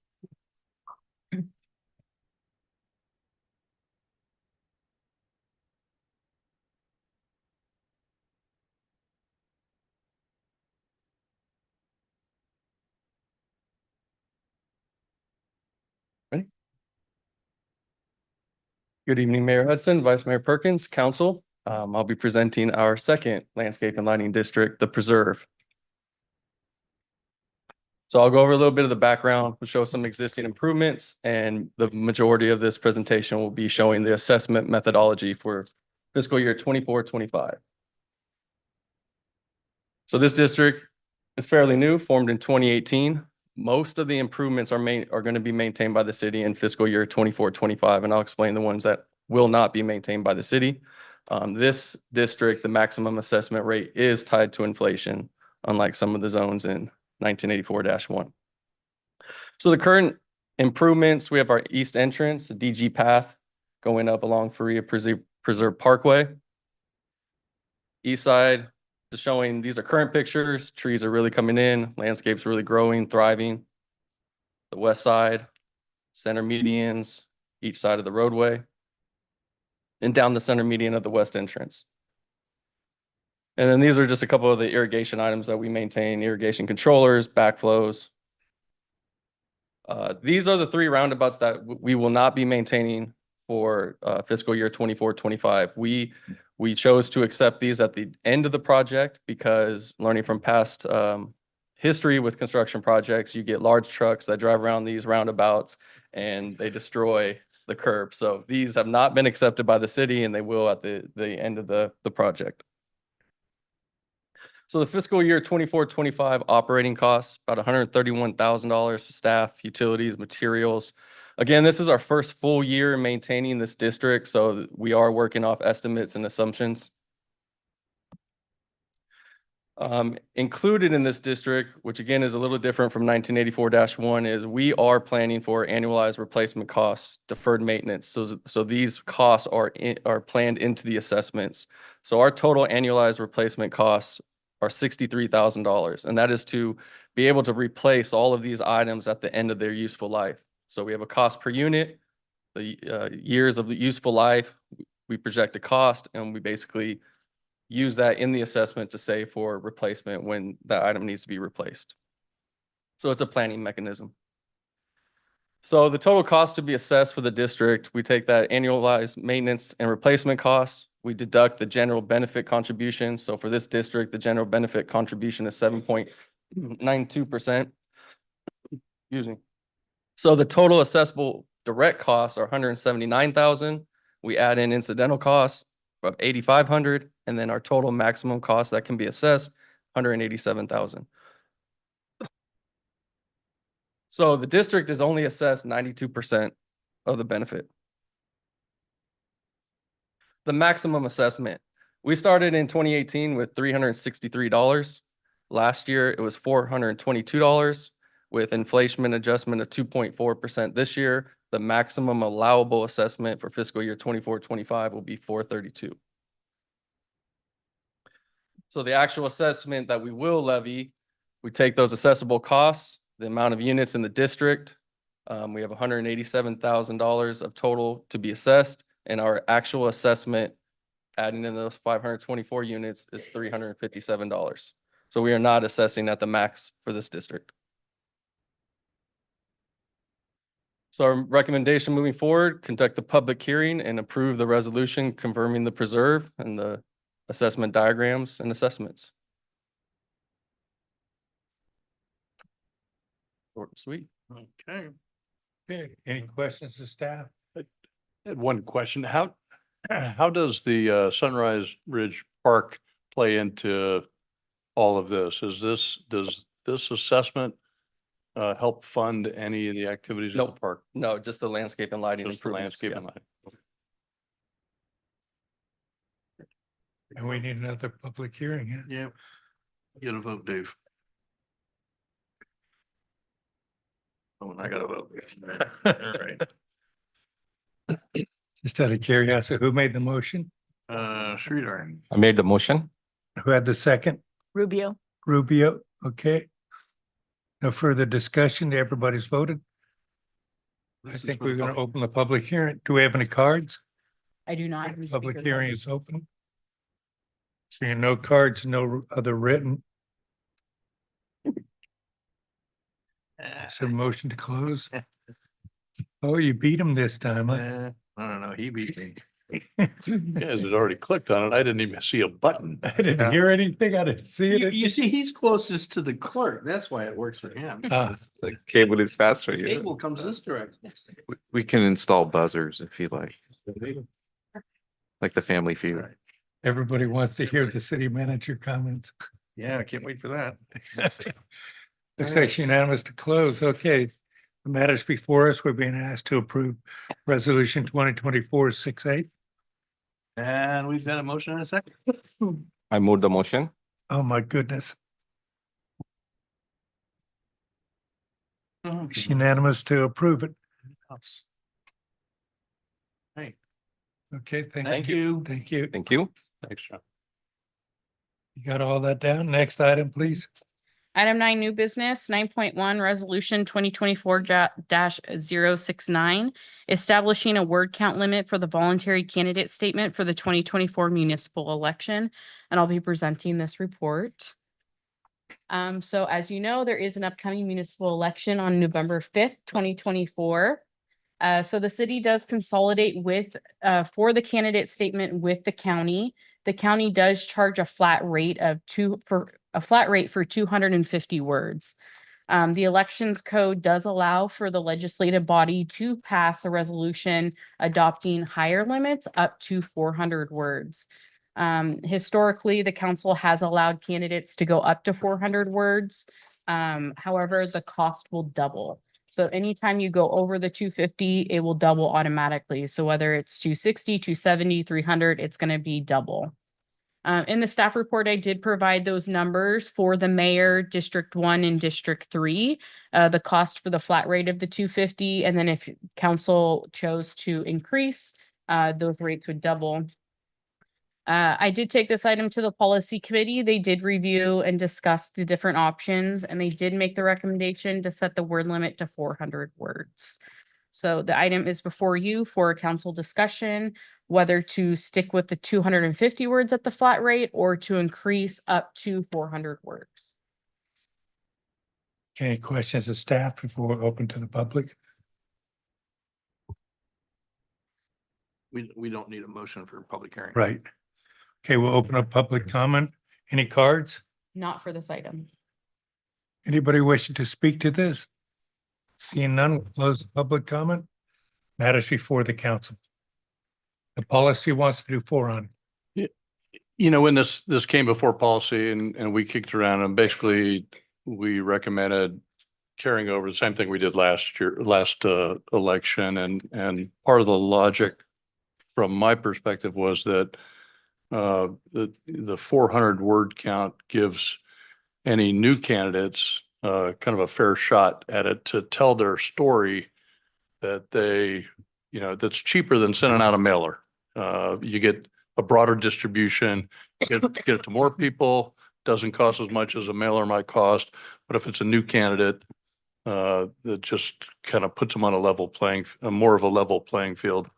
Good evening, Mayor Hudson, Vice Mayor Perkins, Council. I'll be presenting our second landscape and lighting district, the Preserve. So I'll go over a little bit of the background, we'll show some existing improvements, and the majority of this presentation will be showing the assessment methodology for fiscal year 24-25. So this district is fairly new, formed in 2018. Most of the improvements are going to be maintained by the city in fiscal year 24-25, and I'll explain the ones that will not be maintained by the city. This district, the maximum assessment rate is tied to inflation, unlike some of the zones in 1984-1. So the current improvements, we have our east entrance, the DG path going up along Faria Preserve Parkway. East side, just showing these are current pictures. Trees are really coming in, landscape's really growing, thriving. The west side, center medians, each side of the roadway, and down the center median of the west entrance. And then these are just a couple of the irrigation items that we maintain: irrigation controllers, backflows. These are the three roundabouts that we will not be maintaining for fiscal year 24-25. We chose to accept these at the end of the project because, learning from past history with construction projects, you get large trucks that drive around these roundabouts and they destroy the curb. So these have not been accepted by the city, and they will at the end of the project. So the fiscal year 24-25 operating costs, about $131,000 for staff, utilities, materials. Again, this is our first full year maintaining this district, so we are working off estimates and assumptions. Included in this district, which again is a little different from 1984-1, is we are planning for annualized replacement costs, deferred maintenance. So these costs are planned into the assessments. So our total annualized replacement costs are $63,000, and that is to be able to replace all of these items at the end of their useful life. So we have a cost per unit, the years of the useful life, we project a cost, and we basically use that in the assessment to save for replacement when that item needs to be replaced. So it's a planning mechanism. So the total cost to be assessed for the district, we take that annualized maintenance and replacement costs, we deduct the general benefit contribution. So for this district, the general benefit contribution is 7.92%. Excuse me. So the total assessable direct costs are $179,000. We add in incidental costs of $8,500, and then our total maximum cost that can be assessed, $187,000. So the district is only assessed 92% of the benefit. The maximum assessment. We started in 2018 with $363. Last year, it was $422. With inflation adjustment of 2.4% this year, the maximum allowable assessment for fiscal year 24-25 will be $432. So the actual assessment that we will levy, we take those assessable costs, the amount of units in the district. We have $187,000 of total to be assessed, and our actual assessment, adding in those 524 units, is $357. So we are not assessing at the max for this district. So our recommendation moving forward, conduct the public hearing and approve the resolution confirming the preserve and the assessment diagrams and assessments. Short and sweet. Okay. Okay, any questions to staff? Had one question. How does the Sunrise Ridge Park play into all of this? Does this assessment help fund any of the activities at the Nope. park? No, just the landscape and lighting Just the improvements. landscape yeah. and lighting. And we need another public hearing. Huh? Yeah. Get a vote, Dave. Oh, and I got a vote. All right. Just out of curiosity, who made the motion? Sridhar. I made the motion. Who had the second? Rubio. Rubio, okay. No further discussion. Everybody's voted. I think we're gonna open the public hearing. Do we have any cards? I do not. have any Public speaker hearing cards. is open. Seeing no cards, no other written. So motion to close. Oh, you beat him this time, huh? I don't know. He beat me. You guys had already clicked on it. I didn't even see a button. I didn't hear anything. I didn't see it. You see, he's closest to the clerk. That's why it works for him. The cable is faster here. Cable comes this direction. We can install buzzers if you like the Family Feud. Everybody wants to hear the city manager comments. Yeah, I can't wait for that. Looks like unanimous to close. Okay. The matters before us, we're being asked to approve resolution 2024-68. And we've got a motion in a second. I moved the motion. Oh, my goodness. It's unanimous to approve it. Hey. Okay, Thank thank you. you. Thank you. Thank you. Thanks, John. You got all that down? Next item, please. Item 9, new business, 9.1, resolution 2024-069, establishing a word count limit for the voluntary candidate statement for the 2024 municipal election. And I'll be presenting this report. So as you know, there is an upcoming municipal election on November 5th, 2024. So the city does consolidate with, for the candidate statement with the county. The county does charge a flat rate of 250 words. The elections code does allow for the legislative body to pass a resolution adopting higher limits up to 400 words. Historically, the council has allowed candidates to go up to 400 words. However, the cost will double. So anytime you go over the 250, it will double automatically. So whether it's 260, 270, 300, it's going to be double. In the staff report, I did provide those numbers for the mayor, District 1 and District 3, the cost for the flat rate of the 250. And then if council chose to increase, those rates would double. I did take this item to the policy committee. They did review and discuss the different options, and they did make the recommendation to set the word limit to 400 words. So the item is before you for council discussion, whether to stick with the 250 words at the flat rate or to increase up to 400 words. Any questions of staff before we open to the public? We don't need a motion for public hearing. Right. Okay, we'll open up public comment. Any cards? Not for this item. Anybody wishing to speak to this? Seeing none, we'll close the public comment. Matters before the council. The policy wants to do 400. You know, when this came before policy and we kicked around and basically we recommended carrying over the same thing we did last election. And part of the logic from my perspective was that the 400 word count gives any new candidates kind of a fair shot at it to tell their story that they, you know, that's cheaper than sending out a mailer. You get a broader distribution, get it to more people, doesn't cost as much as a mailer might cost. But if it's a new candidate, that just kind of puts them on more of a level playing field.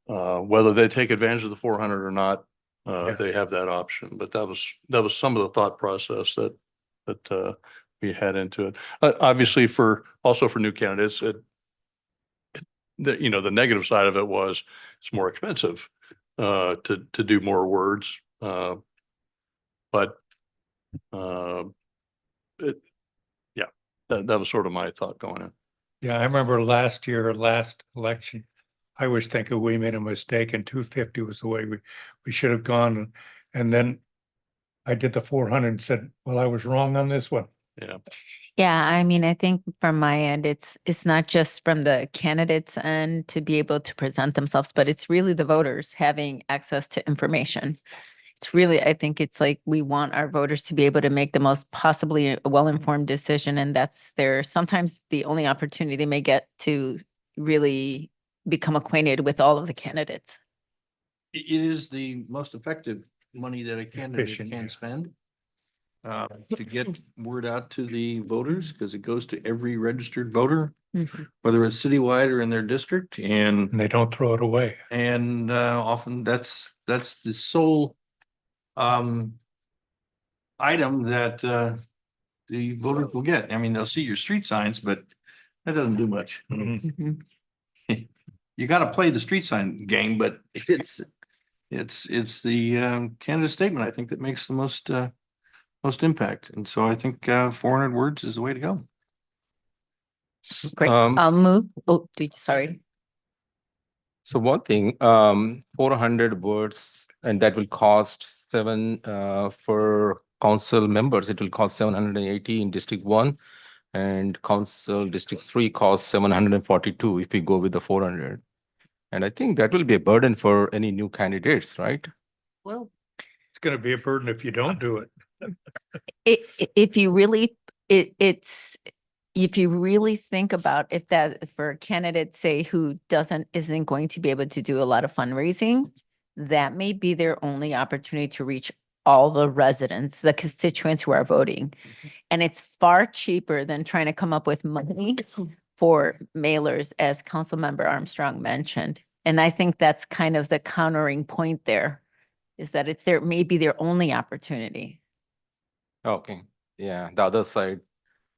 Whether they take advantage of the 400 or not, they have that option. But that was some of the thought process that we had into it. Obviously, also for new candidates, the negative side of it was it's more expensive to do more words. But that was sort of my thought going in. Yeah, I remember last year, last election, I was thinking we made a mistake and 250 was the way we should have gone. And then I did the 400 and said, well, I was wrong on this one. Yeah. Yeah, I mean, I think from my end, it's not just from the candidates end to be able to present themselves, but it's really the voters having access to information. It's really, I think it's like we want our voters to be able to make the most possibly well-informed decision, and that's sometimes the only opportunity they may get to really become acquainted with all of the candidates. It is the most effective money that a candidate Efficient, yeah. can spend to get word out to the voters, because it goes to every registered voter, whether it's citywide or in their district, and And they don't throw it away. often that's the sole item that the voters will get. I mean, they'll see your street signs, but that doesn't do much. Mhm. You gotta play the street sign game, but it's the candidate statement, I think, that makes the most impact. And so I think 400 words is the way to go. Great, Um, I'll move. Oh, sorry. So one thing, 400 words, and that will cost for council members, it will cost 780 in District 1. And council District 3 costs 742 if we go with the 400. And I think that will be a burden for any new candidates, right? Well, it's going to be a burden if you don't do it. If you really, if you really think about if that for a candidate, say, who isn't going to be able to do a lot of fundraising, that may be their only opportunity to reach all the residents, the constituents who are voting. And it's far cheaper than trying to come up with money for mailers, as Councilmember Armstrong mentioned. And I think that's kind of the countering point there, is that it's maybe their only opportunity. Okay, yeah, the other side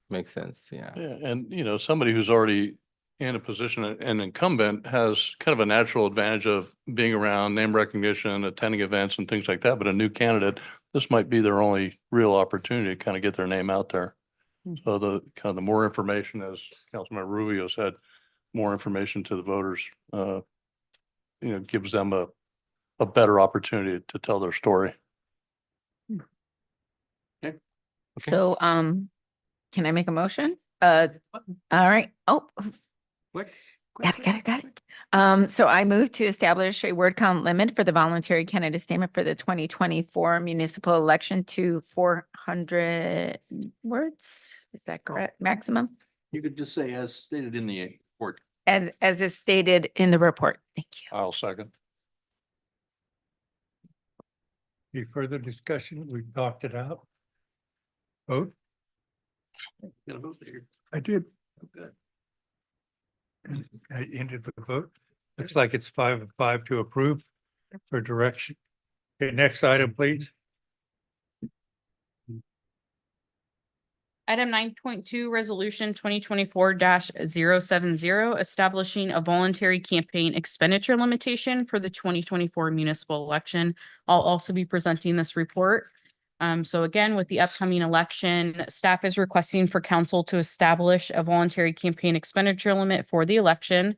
makes sense, yeah. Yeah, and somebody who's already in a position, an incumbent, has kind of a natural advantage of being around, name recognition, attending events and things like that. But a new candidate, this might be their only real opportunity to kind of get their name out there. So the more information, as Councilmember Rubio said, more information to the voters, gives them a better opportunity to tell their story. Okay. So, can I make a motion? All right. Oh, Quick. got it. So I move to establish a word count limit for the voluntary candidate statement for the 2024 municipal election to 400 words. Is that correct? Maximum? You could just say as stated in the report. As is stated in the report. Thank you. I'll second. Any further discussion? We've talked it out. Vote? Get a vote there. I did. Good. I ended the vote. Looks like it's 5-5 to approve for direction. Okay, next item, please. Item 9.2, resolution 2024-070, establishing a voluntary campaign expenditure limitation for the 2024 municipal election. I'll also be presenting this report. So again, with the upcoming election, staff is requesting for council to establish a voluntary campaign expenditure limit for the election.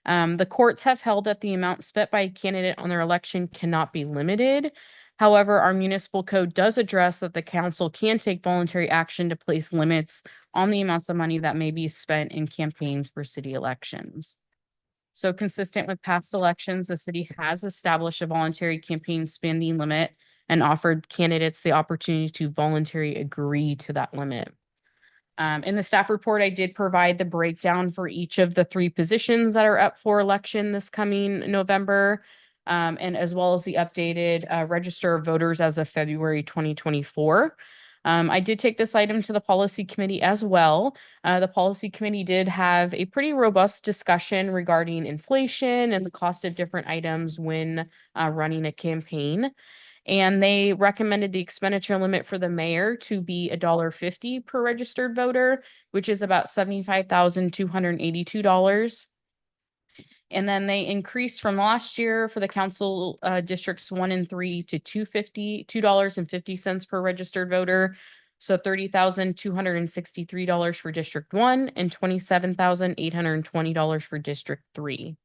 The courts have held that the amount spent by a candidate on their election cannot be limited. However, our municipal code does address that the council can take voluntary action to place limits on the amounts of money that may be spent in campaigns for city elections. So consistent with past elections, the city has established a voluntary campaign spending limit and offered candidates the opportunity to voluntarily agree to that limit. In the staff report, I did provide the breakdown for each of the 3 positions that are up for election this coming November, and as well as the updated register of voters as of February 2024. I did take this item to the policy committee as well. The policy committee did have a pretty robust discussion regarding inflation and the cost of different items when running a campaign. And they recommended the expenditure limit for the mayor to be $1.50 per registered voter, which is about $75,282. And then they increased from last year for the council districts 1 and 3 to $2.50 per registered voter. So $30,263 for District 1 and $27,820 for District 3.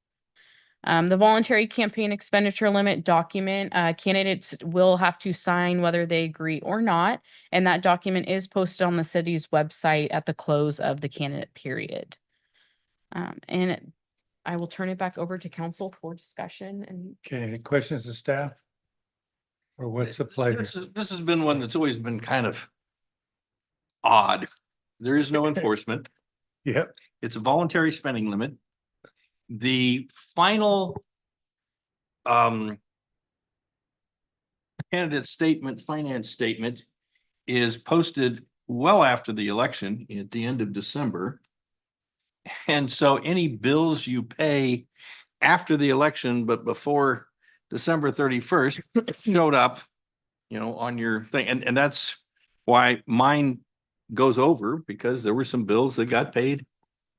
The voluntary campaign expenditure limit document, candidates will have to sign whether they agree or not. And that document is posted on the city's website at the close of the candidate period. And I will turn it back over to council for discussion and Okay, any questions of staff? Or what's the pleasure? This has been one that's always been kind of odd. There is no enforcement. Yep, It's a voluntary spending limit. The final candidate statement, finance statement is posted well after the election at the end of December. And so any bills you pay after the election, but before December 31st showed up, on your thing. And that's why mine goes over, because there were some bills that got paid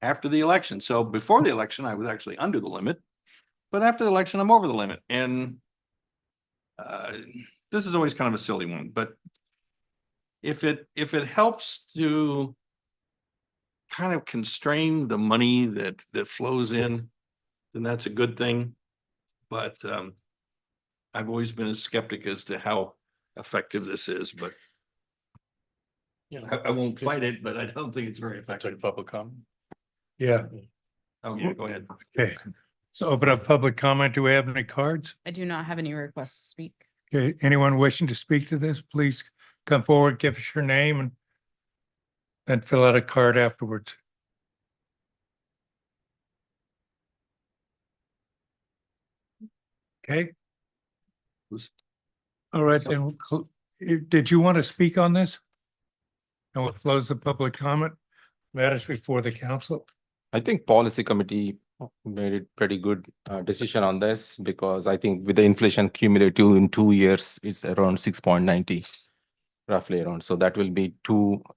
after the election. So before the election, I was actually under the limit, but after the election, I'm over the limit. And this is always kind of a silly one, but if it helps to kind of constrain the money that flows in, then that's a good thing. But I've always been a skeptic as to how effective this is, but I won't fight it, but I don't think it's very effective. Take public comment. yeah, Oh, yeah, go ahead. okay. So open up public comment. Do we have any cards? I do not have any requests to speak. Okay, anyone wishing to speak to this, please come forward, give us your name and then fill out a card afterwards. Okay. All right, then, did you want to speak on this? And we'll close the public comment. Matters before the council. I think policy committee made it pretty good decision on this, because I think with the inflation cumulative in 2 years, it's around 6.90, roughly around. So that will be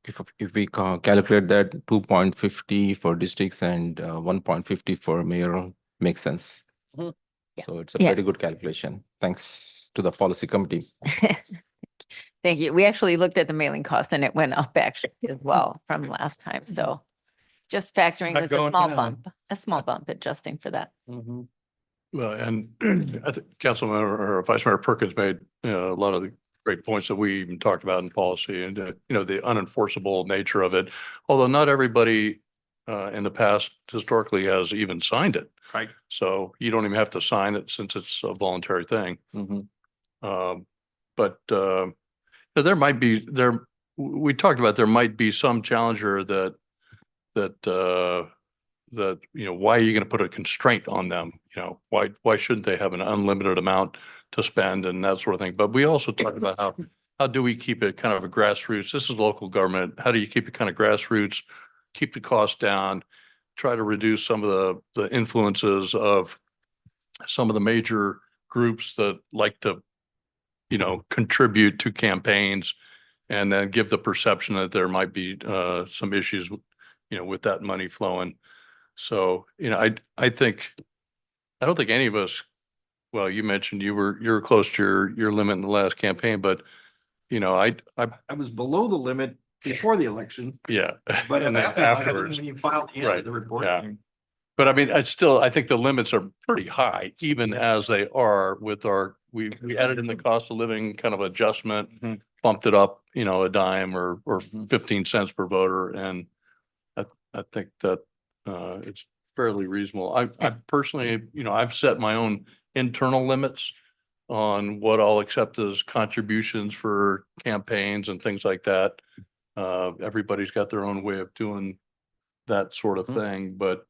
if we calculate that, 2.50 for districts and 1.50 for mayor makes sense. Mhm. Yeah. So it's a Yeah. pretty good calculation. Thanks to the policy committee. Thank you. We actually looked at the mailing cost and it went up actually as well from last time. So just factoring Not was a going small down. bump, adjusting for that. Well, and I think Councilmember or Vice Mayor Perkins made a lot of the great points that we even talked about in policy and, the unenforceable nature of it. Although not everybody in the past historically has even signed it. Right. So you don't even have to sign it since it's a voluntary thing. But there might be, we talked about there might be some challenger that why are you going to put a constraint on them? Why shouldn't they have an unlimited amount to spend and that sort of thing? But we also talked about how do we keep it kind of a grassroots? This is local government. How do you keep it kind of grassroots, keep the cost down, try to reduce some of the influences of some of the major groups that like to, contribute to campaigns, and then give the perception that there might be some issues, with that money flowing. So, I don't think any of us, well, you mentioned you're close to your limit in the last campaign, but I I was below the limit before the election, yeah. but And then afterwards, when you filed the end Right, of the report. yeah. But I mean, I think the limits are pretty high, even as they are with we added in the cost of living kind of adjustment, bumped it up, a dime or 15 cents per voter. And I think that it's fairly reasonable. I personally, I've set my own internal limits on what I'll accept as contributions for campaigns and things like that. Everybody's got their own way of doing that sort of thing, but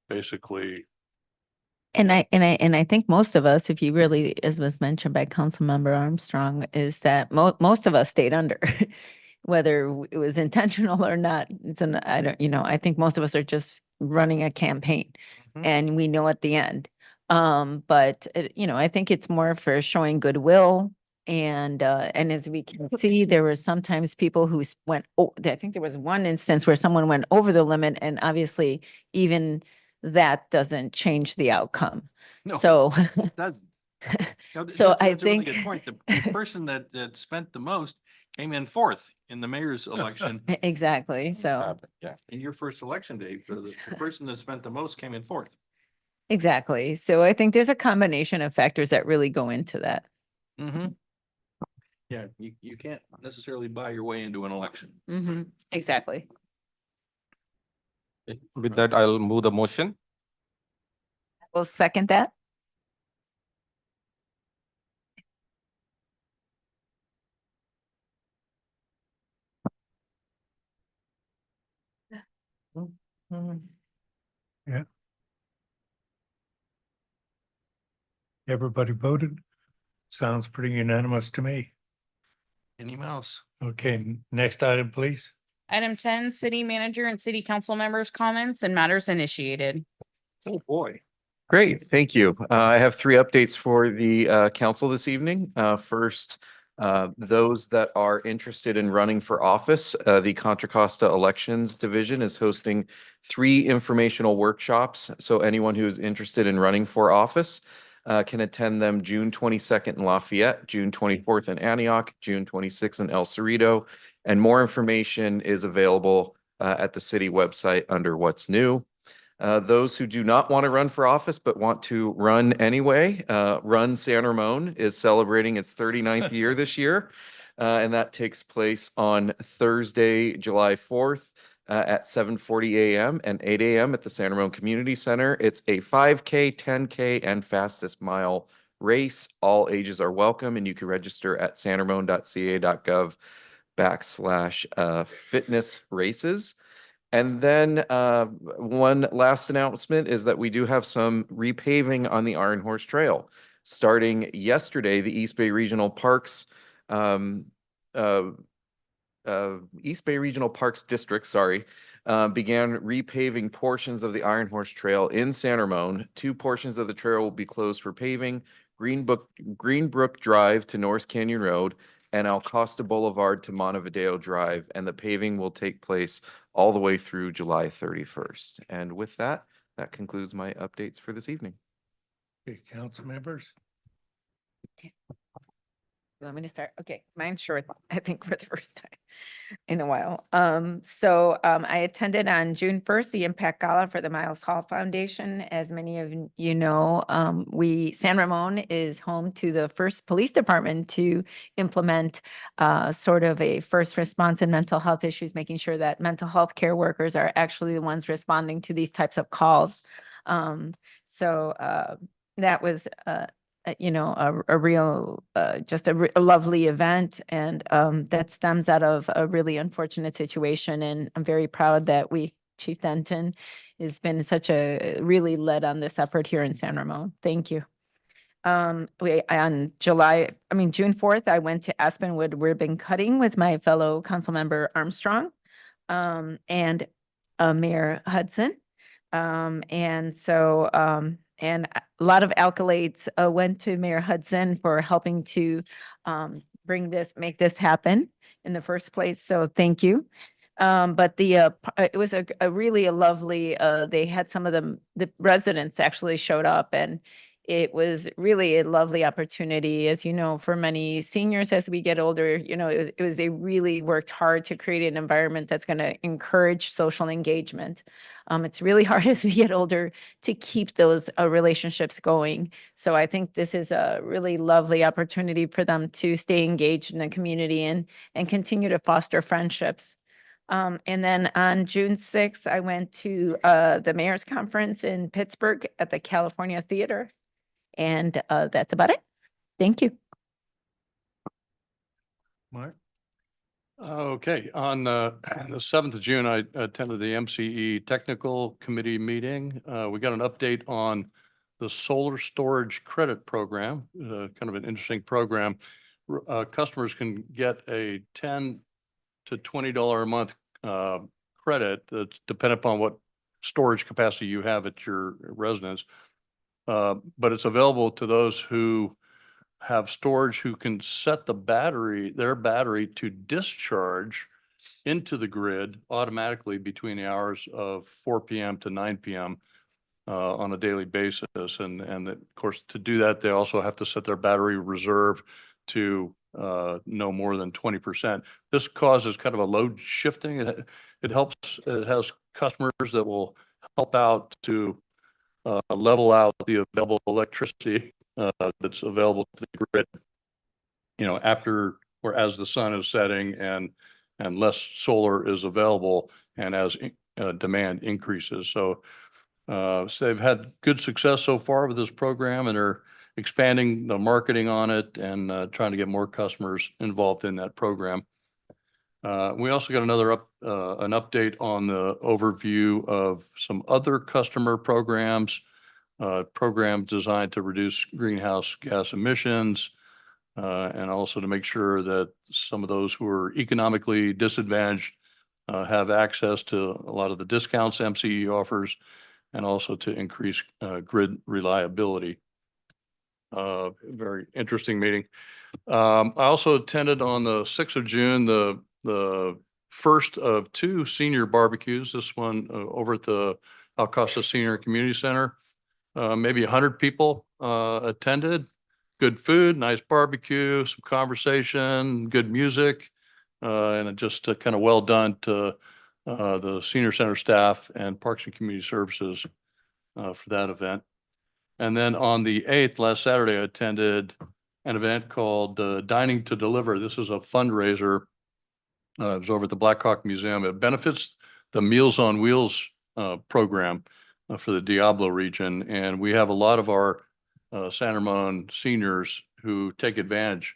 basically. And I think most of us, if you really, as was mentioned by Councilmember Armstrong, is that most of us stayed under, whether it was intentional or not. I think most of us are just running a campaign and we know at the end. But I think it's more for showing goodwill. And as we can see, there were sometimes people who I think there was one instance where someone went over the limit, and obviously even that doesn't change the outcome. No, So, it doesn't. So I that's a really think- good point. The person that spent the most came in fourth in the mayor's election. Exactly. So, Happened, yeah. In your first election day, the person that spent the most came in fourth. exactly. So I think there's a combination of factors that really go into that. Mm-hmm. Yeah, you can't necessarily buy your way into an election. Exactly. With that, I'll move the motion. We'll second that. Everybody voted? Sounds pretty unanimous to me. Any mouse? Okay, next item, please. Item 10, city manager and city council members' comments and matters initiated. Oh, boy. Great, thank you. I have three updates for the council this evening. First, those that are interested in running for office, the Contra Costa Elections Division is hosting 3 informational workshops. So anyone who is interested in running for office can attend them June 22nd in Lafayette, June 24th in Antioch, June 26th in El Cerrito, and more information is available at the city website under What's New. Those who do not want to run for office but want to run anyway, Run San Ramon is celebrating its 39th year this year. And that takes place on Thursday, July 4th at 7:40 a.m. and 8 a.m. at the San Ramon Community Center. It's a 5K, 10K, and fastest mile race. All ages are welcome, and you can register at sanramon.ca.gov/fitness races. And then one last announcement is that we do have some repaving on the Iron Horse Trail. Starting yesterday, the East Bay Regional Parks District, began repaving portions of the Iron Horse Trail in San Ramon. 2 portions of the trail will be closed for paving: Greenbrook Drive to North Canyon Road and El Costa Boulevard to Montevideo Drive. And the paving will take place all the way through July 31st. And with that, that concludes my updates for this evening. Okay, council members. You want me to start? Okay, mine's short, I think, for the first time in a while. I attended on June 1st, the Impact Gala for the Miles Hall Foundation. As many of you know, San Ramon is home to the first police department to implement sort of a first response in mental health issues, making sure that mental health care workers are actually the ones responding to these types of calls. That was a real, just a lovely event. And that stems out of a really unfortunate situation. And I'm very proud that Chief Denton has been really led on this effort here in San Ramon. Thank you. June 4th, I went to Aspenwood ribbon cutting with my fellow council member Armstrong and Mayor Hudson. And a lot of accolades went to Mayor Hudson for helping to make this happen in the first place. So thank you. But it was a really lovely, they had some of the residents actually showed up, and it was really a lovely opportunity. As you know, for many seniors as we get older, they really worked hard to create an environment that's going to encourage social engagement. It's really hard as we get older to keep those relationships going. So I think this is a really lovely opportunity for them to stay engaged in the community and continue to foster friendships. And then on June 6th, I went to the Mayor's Conference in Pittsburgh at the California Theater. And that's about it. Thank you. Mark? Okay, on the 7th of June, I attended the MCE Technical Committee meeting. We got an update on the solar storage credit program, kind of an interesting program. Customers can get a $10 to $20 a month credit that's dependent upon what storage capacity you have at your residence. But it's available to those who have storage who can set their battery to discharge into the grid automatically between the hours of 4 p.m. to 9 p.m. On a daily basis. And of course, to do that, they also have to set their battery reserve to no more than 20%. This causes kind of a load shifting. It helps, it has customers that will help out to level out the available electricity that's available to the grid, after or as the sun is setting and less solar is available and as demand increases. So they've had good success so far with this program, and are expanding the marketing on it and trying to get more customers involved in that program. We also got an update on the overview of some other customer programs, programs designed to reduce greenhouse gas emissions, and also to make sure that some of those who are economically disadvantaged have access to a lot of the discounts MCE offers, and also to increase grid reliability. Very interesting meeting. I also attended on the 6th of June, the first of 2 senior barbecues, this one over at the Alcosta Senior Community Center. Maybe 100 people attended. Good food, nice barbecue, some conversation, good music, and it just kind of well done to the senior center staff and Parks and Community Services for that event. And then on the 8th, last Saturday, I attended an event called Dining to Deliver. This is a fundraiser. It was over at the Black Hawk Museum. It benefits the Meals on Wheels program for the Diablo region. And we have a lot of our San Ramon seniors who take advantage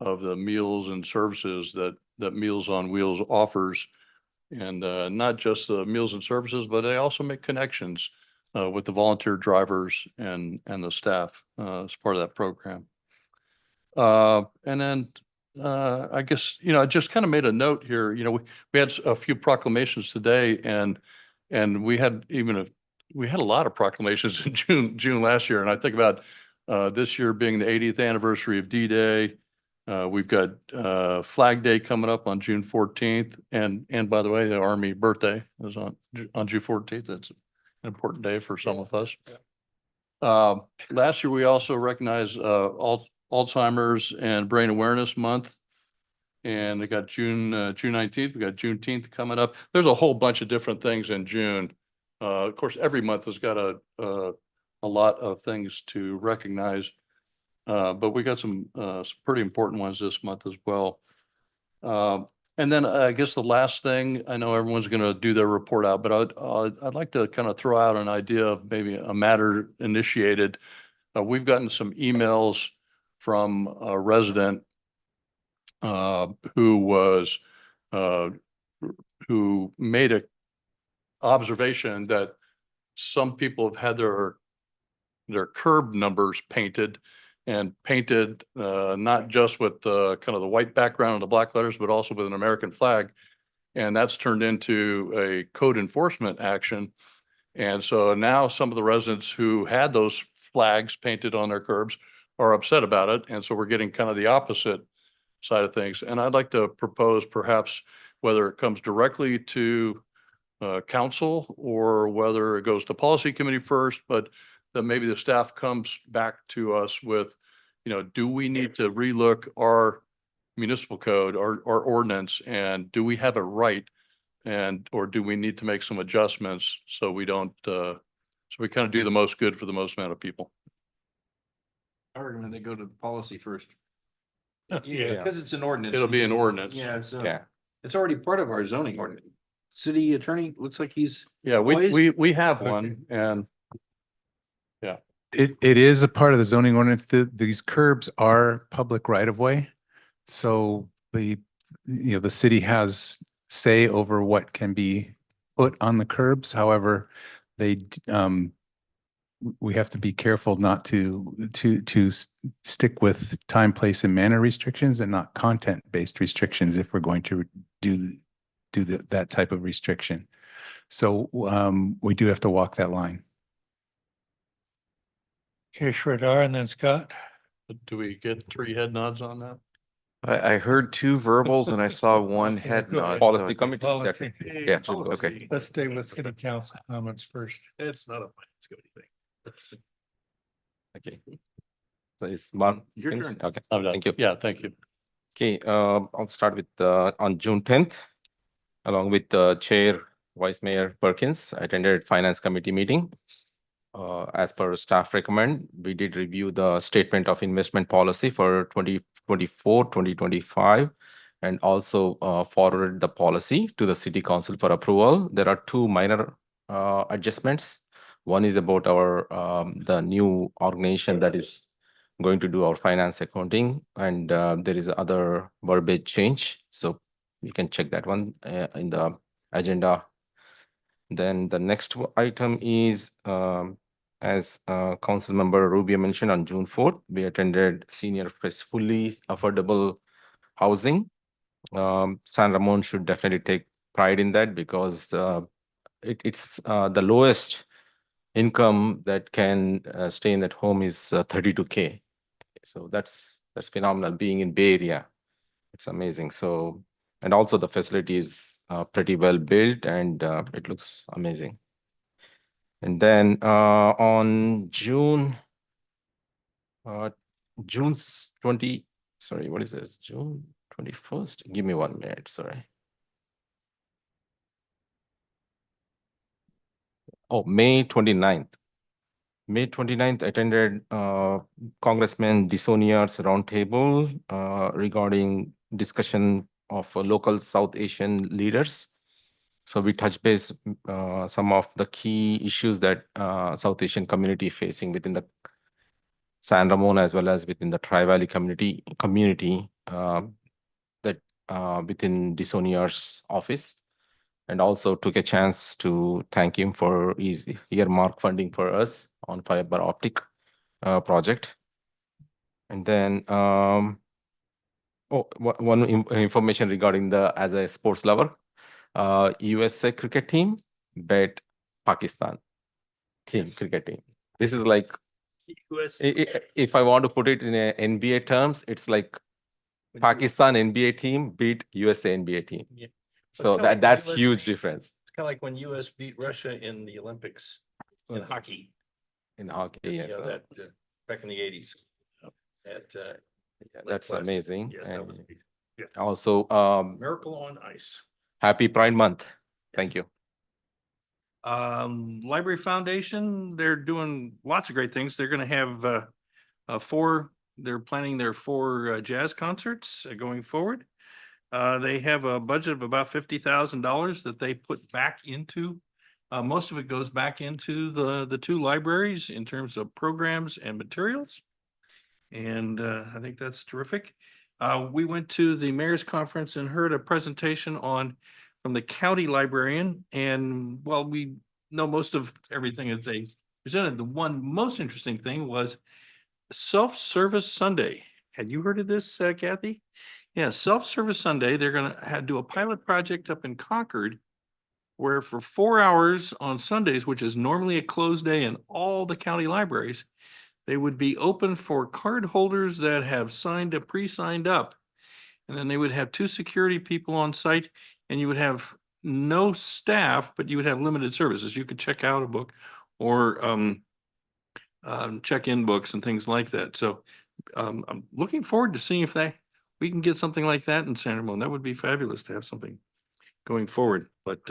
of the meals and services that Meals on Wheels offers. And not just the meals and services, but they also make connections with the volunteer drivers and the staff as part of that program. And then I guess, I just kind of made a note here, we had a few proclamations today, and we had a lot of proclamations in June last year. And I think about this year being the 80th anniversary of D-Day. We've got Flag Day coming up on June 14th. And by the way, the Army birthday is on June 14th. That's an important day for some of us. Last year, we also recognized Alzheimer's and Brain Awareness Month. And they got June 19th. We got Juneteenth coming up. There's a whole bunch of different things in June. Of course, every month has got a lot of things to recognize. But we got some pretty important ones this month as well. And then I guess the last thing, I know everyone's going to do their report out, but I'd like to kind of throw out an idea of maybe a matter initiated. We've gotten some emails from a resident who made a observation that some people have had their curb numbers painted not just with the kind of the white background and the black letters, but also with an American flag. And that's turned into a code enforcement action. And so now some of the residents who had those flags painted on their curbs are upset about it. And so we're getting kind of the opposite side of things. And I'd like to propose perhaps whether it comes directly to council or whether it goes to policy committee first, but that maybe the staff comes back to us with, do we need to relook our municipal code, our ordinance, and do we have it right? Or do we need to make some adjustments so we don't, so we kind of do the most good for the most amount of people? I recommend they go to policy first. Yeah. Because it's an ordinance. It'll be an ordinance. Yeah, so Yeah. it's already part of our zoning ordinance. City attorney looks like he's. Yeah, Always- we have one, and It is a part of the zoning ordinance. These curbs are public right of way. So the city has say over what can be put on the curbs. However, we have to be careful not to stick with time, place, and manner restrictions and not content-based restrictions if we're going to do that type of restriction. So we do have to walk that line. Okay, Shredar and then Scott. do we get 3 head nods on that? I heard 2 verbals and I saw 1 head Go nod. ahead. Policy committee. Policy. Yeah, okay. Let's stay with city council comments first. It's not a finance committee thing. Okay. So it's Mark. Your turn. Okay. I'm done. Thank you. Yeah, thank you. Okay, I'll start with, on June 10th, along with Chair Vice Mayor Perkins, I attended Finance Committee meeting. As per staff recommend, we did review the statement of investment policy for 2024, 2025, and also forwarded the policy to the City Council for approval. There are two minor adjustments. One is about our the new organization that is going to do our finance accounting, and there is other verbiage change. So you can check that one in the agenda. Then the next item is, as Council Member Rubio mentioned, on June 4th, we attended Senior Fest Fully Affordable Housing. San Ramon should definitely take pride in that because it's the lowest income that can stay in that home is 32K. So that's phenomenal. Being in Bay Area, it's amazing. So, and also the facility is pretty well built and it looks amazing. And then on June 20, sorry, what is this? June 21st? Give me 1 minute, sorry. Oh, May 29th. May 29th, attended Congressman Disonia's roundtable regarding discussion of local South Asian leaders. So we touch base some of the key issues that South Asian community facing within the San Ramon as well as within the Tri-Valley community that within Disonia's office. And also took a chance to thank him for his earmark funding for us on fiber optic project. And then one information regarding as a sports lover, USA cricket team bet Pakistan cricket team. This is like, if I want to put it in a NBA terms, it's like Pakistan NBA team beat USA NBA team. Yeah. So that's huge difference. It's kind of like when US beat Russia in the Olympics in hockey. In hockey, yes. You know, that back in the 80s. That's amazing. Yeah, that was And amazing. Yeah. also, Miracle on Ice. happy Pride Month. Thank you. Library Foundation, they're doing lots of great things. They're going to have they're planning their 4 jazz concerts going forward. They have a budget of about $50,000 that they put back into. Most of it goes back into the 2 libraries in terms of programs and materials. And I think that's terrific. We went to the mayor's conference and heard a presentation from the county librarian. And while we know most of everything that they presented, the one most interesting thing was Self-Service Sunday. Had you heard of this, Kathy? Yeah, Self-Service Sunday. They're going to do a pilot project up in Concord where for 4 hours on Sundays, which is normally a closed day in all the county libraries, they would be open for card holders that have pre-signed up. And then they would have 2 security people on site, and you would have no staff, but you would have limited services. You could check out a book or check in books and things like that. So I'm looking forward to seeing if we can get something like that in San Ramon. That would be fabulous to have something going forward. But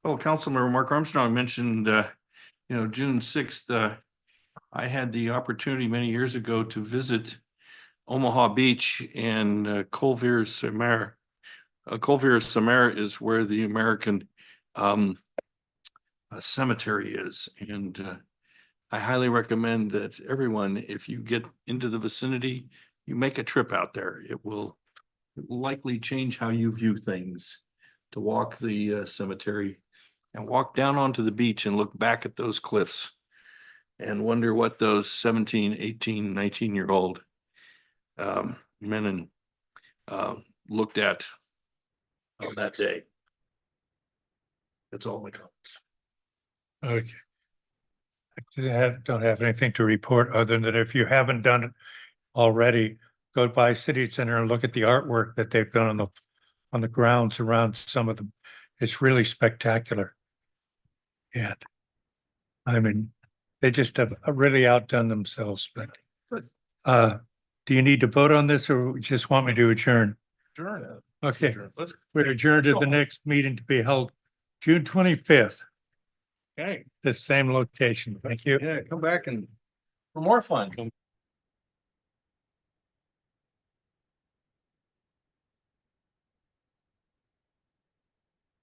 Councilmember Mark Armstrong mentioned June 6th. I had the opportunity many years ago to visit Omaha Beach and Colville-sur-Mer. Colville-sur-Mer is where the American cemetery is, and I highly recommend that everyone, if you get into the vicinity, you make a trip out there. It will likely change how you view things, to walk the cemetery and walk down onto the beach and look back at those cliffs and wonder what those 17, 18, 19-year-old men looked at on that day. That's all my comments. Okay. I don't have anything to report other than if you haven't done it already, go by City Center and look at the artwork that they've done on the grounds around some of them. It's really spectacular. And I mean, they just have really outdone themselves, but Do you need to vote on this or just want me to adjourn? Okay, we're adjourned to the next meeting to be held June 25th, Okay, the same location. Thank you. yeah, come back and for more fun.